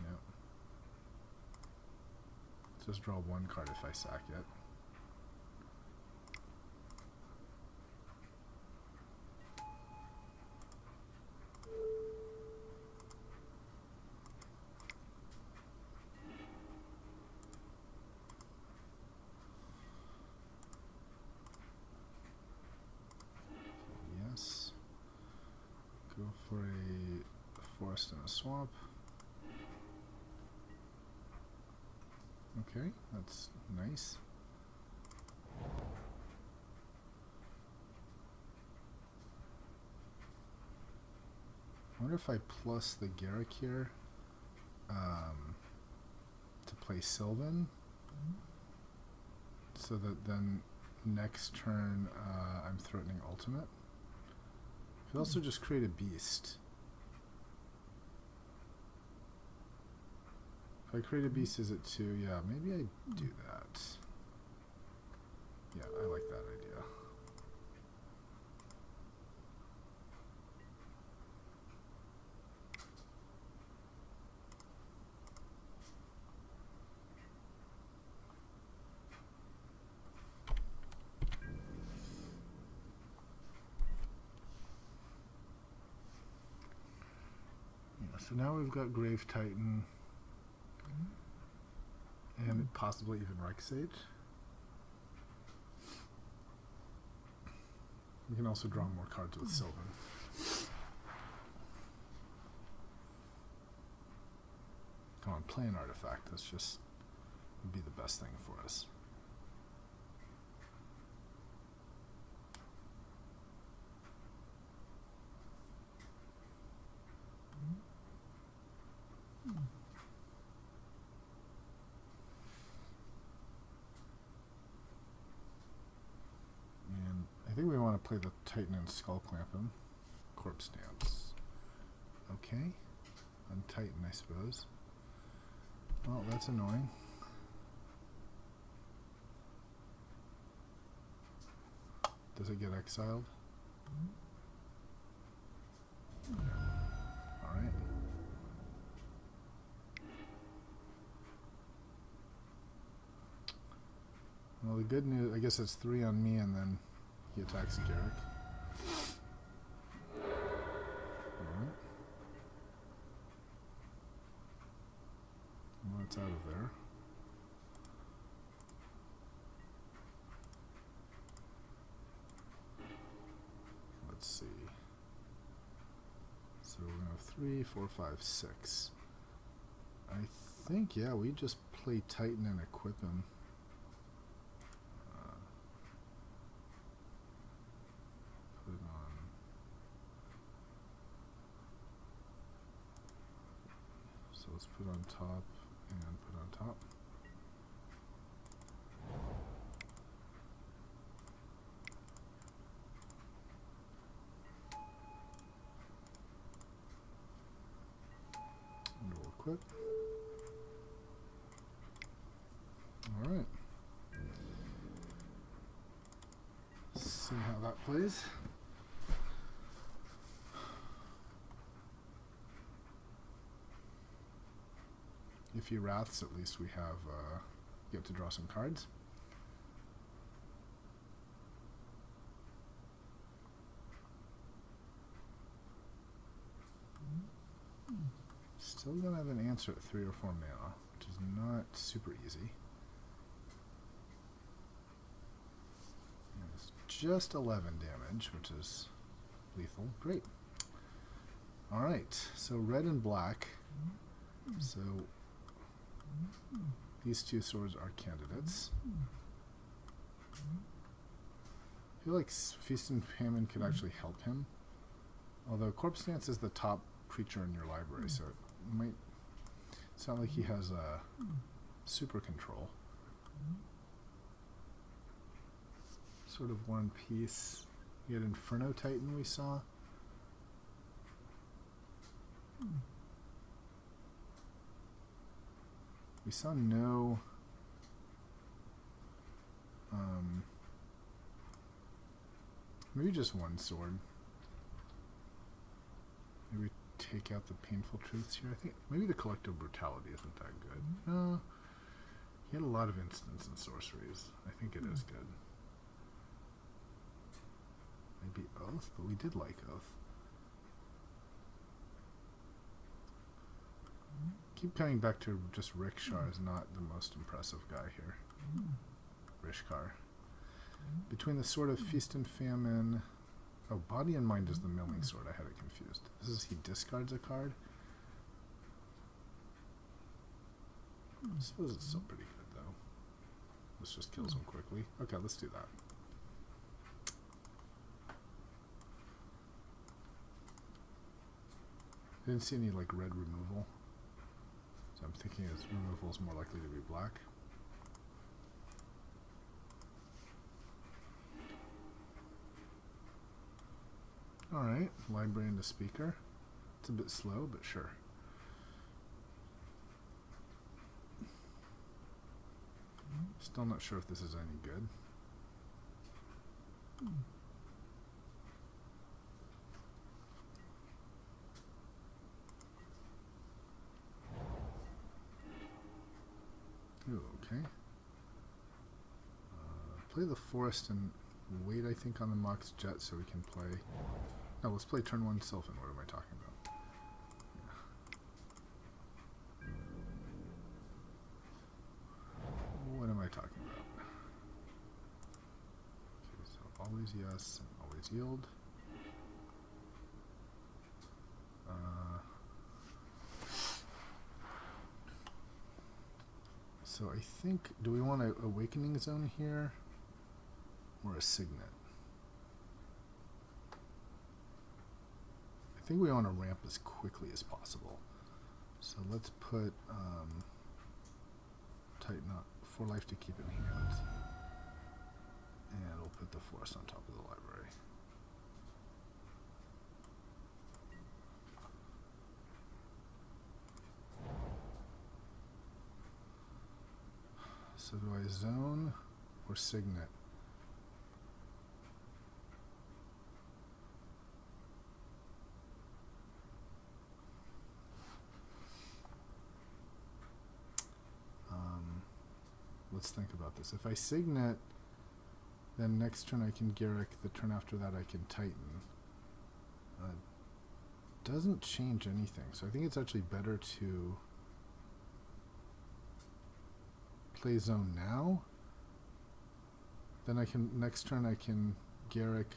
Speaker 1: Yep. Just draw 1 card if I sack it. Yes. Go for a forest and a swamp. Okay, that's nice. I wonder if I plus the Garrick here to play Sylvan, so that then next turn I'm threatening ultimate. I could also just create a beast. If I create a beast, is it 2? Yeah, maybe I do that. Yeah, I like that idea. So now we've got Grave Titan and possibly even Reichsage. We can also draw more cards with Sylvan. Come on, play an artifact. That's just would be the best thing for us. And I think we want to play the Titan and Skull Clamp him. Corpse Dance. Okay. On Titan, I suppose. Well, that's annoying. Does it get exiled? Alright. Well, the good news, I guess it's 3 on me, and then he attacks Garrick. Alright. Well, it's out of there. Let's see. So we're going to have 3, 4, 5, 6. I think, yeah, we just play Titan and equip him. Put it on. So let's put on top and put on top. And we'll equip. Alright. See how that plays. If he wraths, at least we have get to draw some cards. Still gonna have an answer at 3 or 4 mana, which is not super easy. And it's just 11 damage, which is lethal. Great. Alright, so red and black. So these 2 swords are candidates. I feel like Feast and Famine could actually help him. Although Corpse Dance is the top creature in your library, so it might sound like he has super control. Sort of one piece. We had Inferno Titan we saw. We saw no maybe just one sword. Maybe take out the painful truths here. I think maybe the collective brutality isn't that good. No. He had a lot of instants and sorceries. I think it is good. Maybe Oath, but we did like Oath. Keep coming back to just Rikshar is not the most impressive guy here. Rishkar. Between the Sword of Feast and Famine... Oh, Body and Mind is the milling sword. I had it confused. This is he discards a card? I suppose it's still pretty good, though. This just kills him quickly. Okay, let's do that. I didn't see any, like, red removal. So I'm thinking his removal is more likely to be black. Alright, Librarian to Speaker. It's a bit slow, but sure. Still not sure if this is any good. Ooh, okay. Play the Forest and wait, I think, on the Mox Jet so we can play... No, let's play turn 1 Sylphin. What am I talking about? Yeah. What am I talking about? Okay, so always yes and always yield. So I think, do we want an Awakening Zone here or a Signet? I think we want to ramp as quickly as possible. So let's put Tighten Up 4 life to keep in hand. And we'll put the Forest on top of the library. So do I zone or Signet? Let's think about this. If I Signet, then next turn I can Garrick. The turn after that I can Titan. Doesn't change anything. So I think it's actually better to play zone now. Then I can, next turn I can Garrick,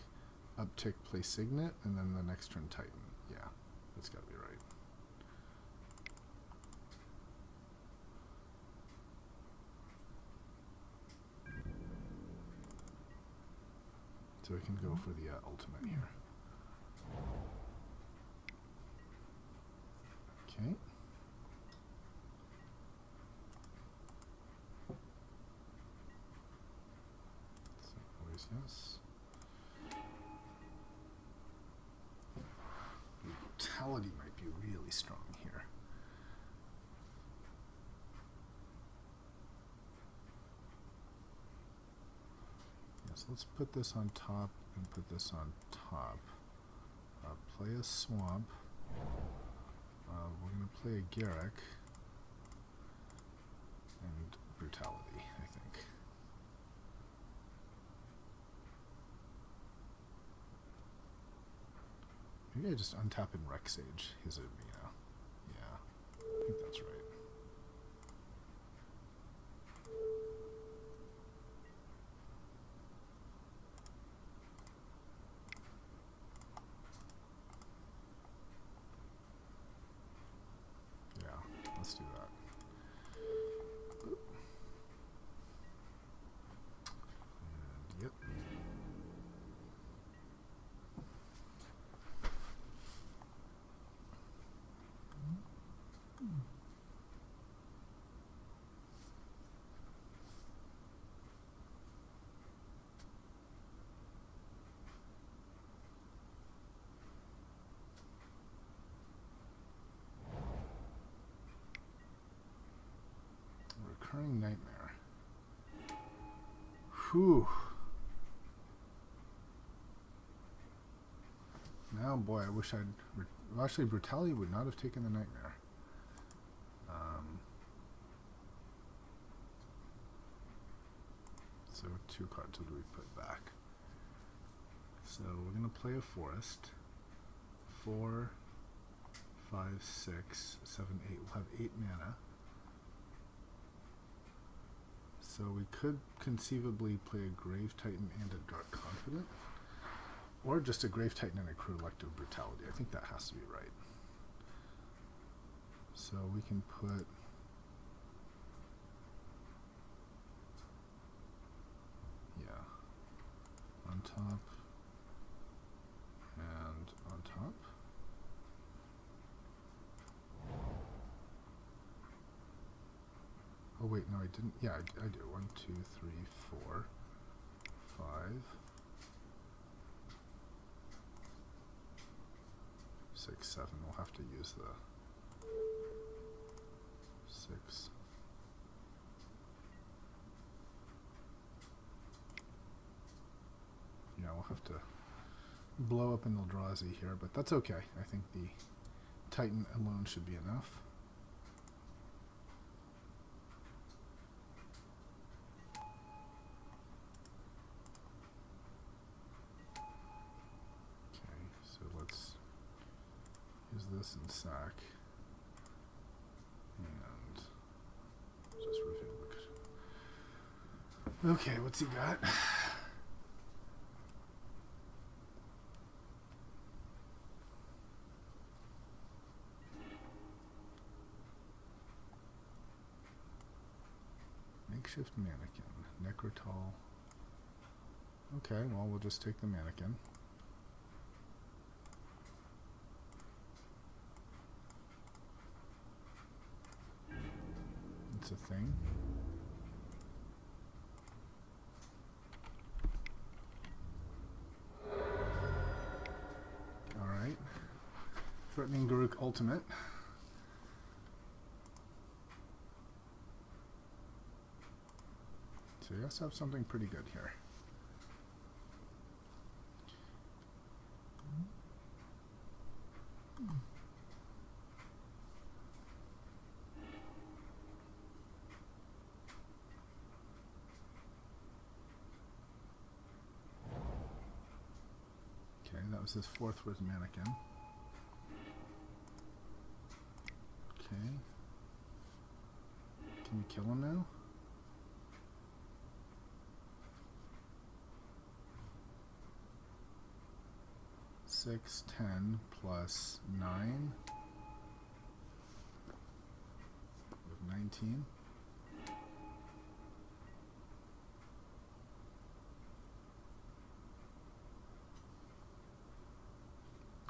Speaker 1: uptick, play Signet, and then the next turn Titan. Yeah, that's gotta be right. So we can go for the ultimate here. Okay. So always yes. Brutality might be really strong here. Yes, let's put this on top and put this on top. Play a Swamp. We're going to play a Garrick and Brutality, I think. Maybe I just untap and Rec Sage his Umina. Yeah, I think that's right. Let's do that. And yep. Recurring Nightmare. Whew. Now, boy, I wish I'd Well, actually, brutality would not have taken the nightmare. So 2 cards would we put back? So we're going to play a forest. 4, 5, 6, 7, 8. We'll have 8 mana. So we could conceivably play a Grave Titan and a Dark Confidant. Or just a Grave Titan and a Cruel Elective Brutality. I think that has to be right. So we can put... yeah. On top. And on top. Oh wait, no I didn't. Yeah, I do. 1, 2, 3, 4, 5. 6, 7. We'll have to use the 6. Yeah, we'll have to blow up an Eldrazi here, but that's okay. I think the Titan alone should be enough. Okay, so let's use this in sack. And just reveal the... Okay, what's he got? Makeshift mannequin. Necrotol. Okay, well, we'll just take the mannequin. It's a thing. Alright. Threatening Garruk Ultimate. So you guys have something pretty good here. Okay, that was his 4th with mannequin. Okay. Can we kill him now? Six, 10 plus 9 with 19.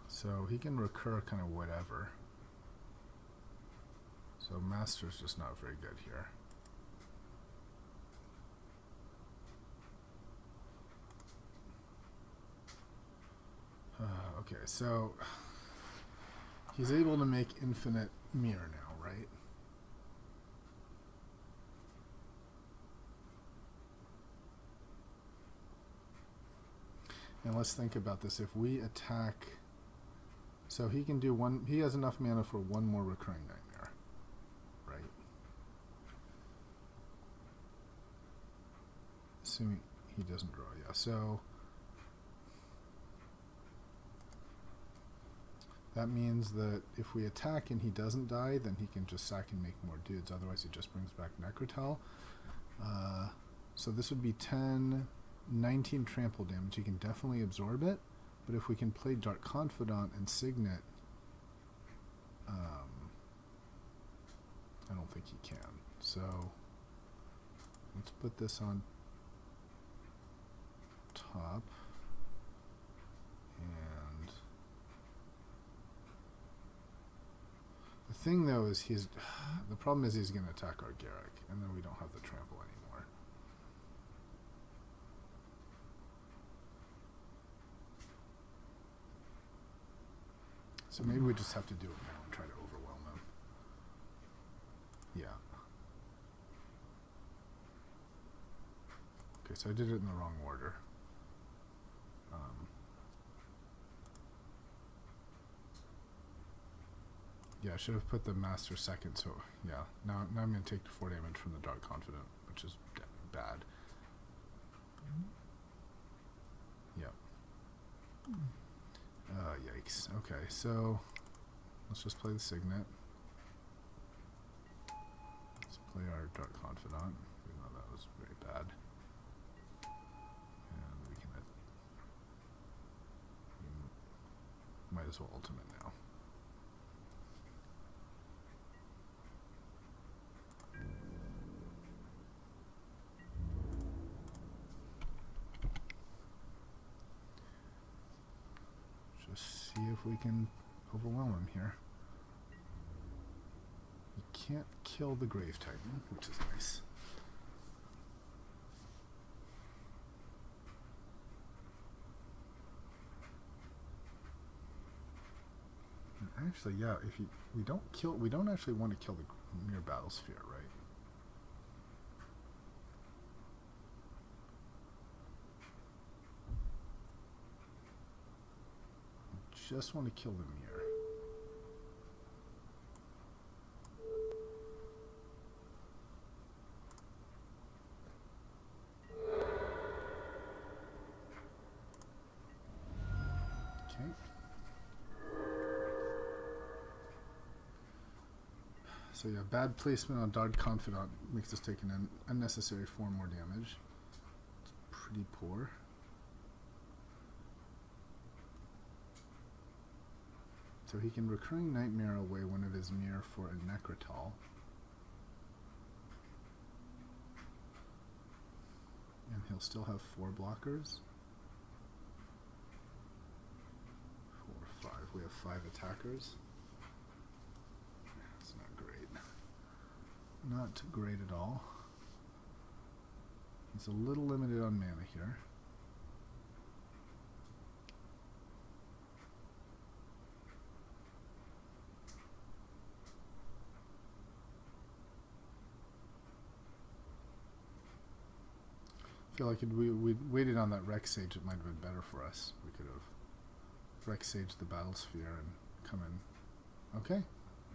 Speaker 1: So he can recur kind of whatever. So Master's just not very good here. Okay, so he's able to make infinite mirror now, right? And let's think about this. If we attack, so he can do one, he has enough mana for one more recurring nightmare, right? Assuming he doesn't draw, yeah. So that means that if we attack and he doesn't die, then he can just sack and make more dudes. Otherwise, he just brings back Necrotel. So this would be 10, 19 trample damage. He can definitely absorb it. But if we can play Dark Confidant and Signet, I don't think he can. So let's put this on top. And the thing, though, is the problem is he's going to attack our Garruk, and then we don't have the trample anymore. So maybe we just have to do it now and try to overwhelm him. Yeah. Okay, so I did it in the wrong order. Yeah, I should have put the master second. So yeah, now I'm going to take the 4 damage from the Dark Confidant, which is bad. Yep. Yikes. Okay, so let's just play the Signet. Let's play our Dark Confidant, even though that was very bad. And we can... might as well ultimate now. Just see if we can overwhelm him here. We can't kill the Grave Titan, which is nice. And actually, yeah, if we don't actually want to kill the Mirror Battlesphere, right? Just want to kill the mirror. Okay. So yeah, bad placement on Dark Confidant makes us take an unnecessary 4 more damage. It's pretty poor. So he can Recurring Nightmare away one of his mirror for a Necrotal. And he'll still have 4 blockers. 4, 5. We have 5 attackers. That's not great. Not great at all. He's a little limited on mana here. I feel like if we waited on that Rex Sage, it might have been better for us. We could have Rex Sage the Battlesphere and come in. Okay,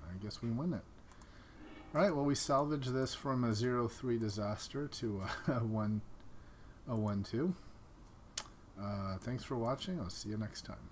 Speaker 1: I guess we win it. Alright, well we salvage this from a 0-3 disaster to a 1-2. Thanks for watching. I'll see you next time.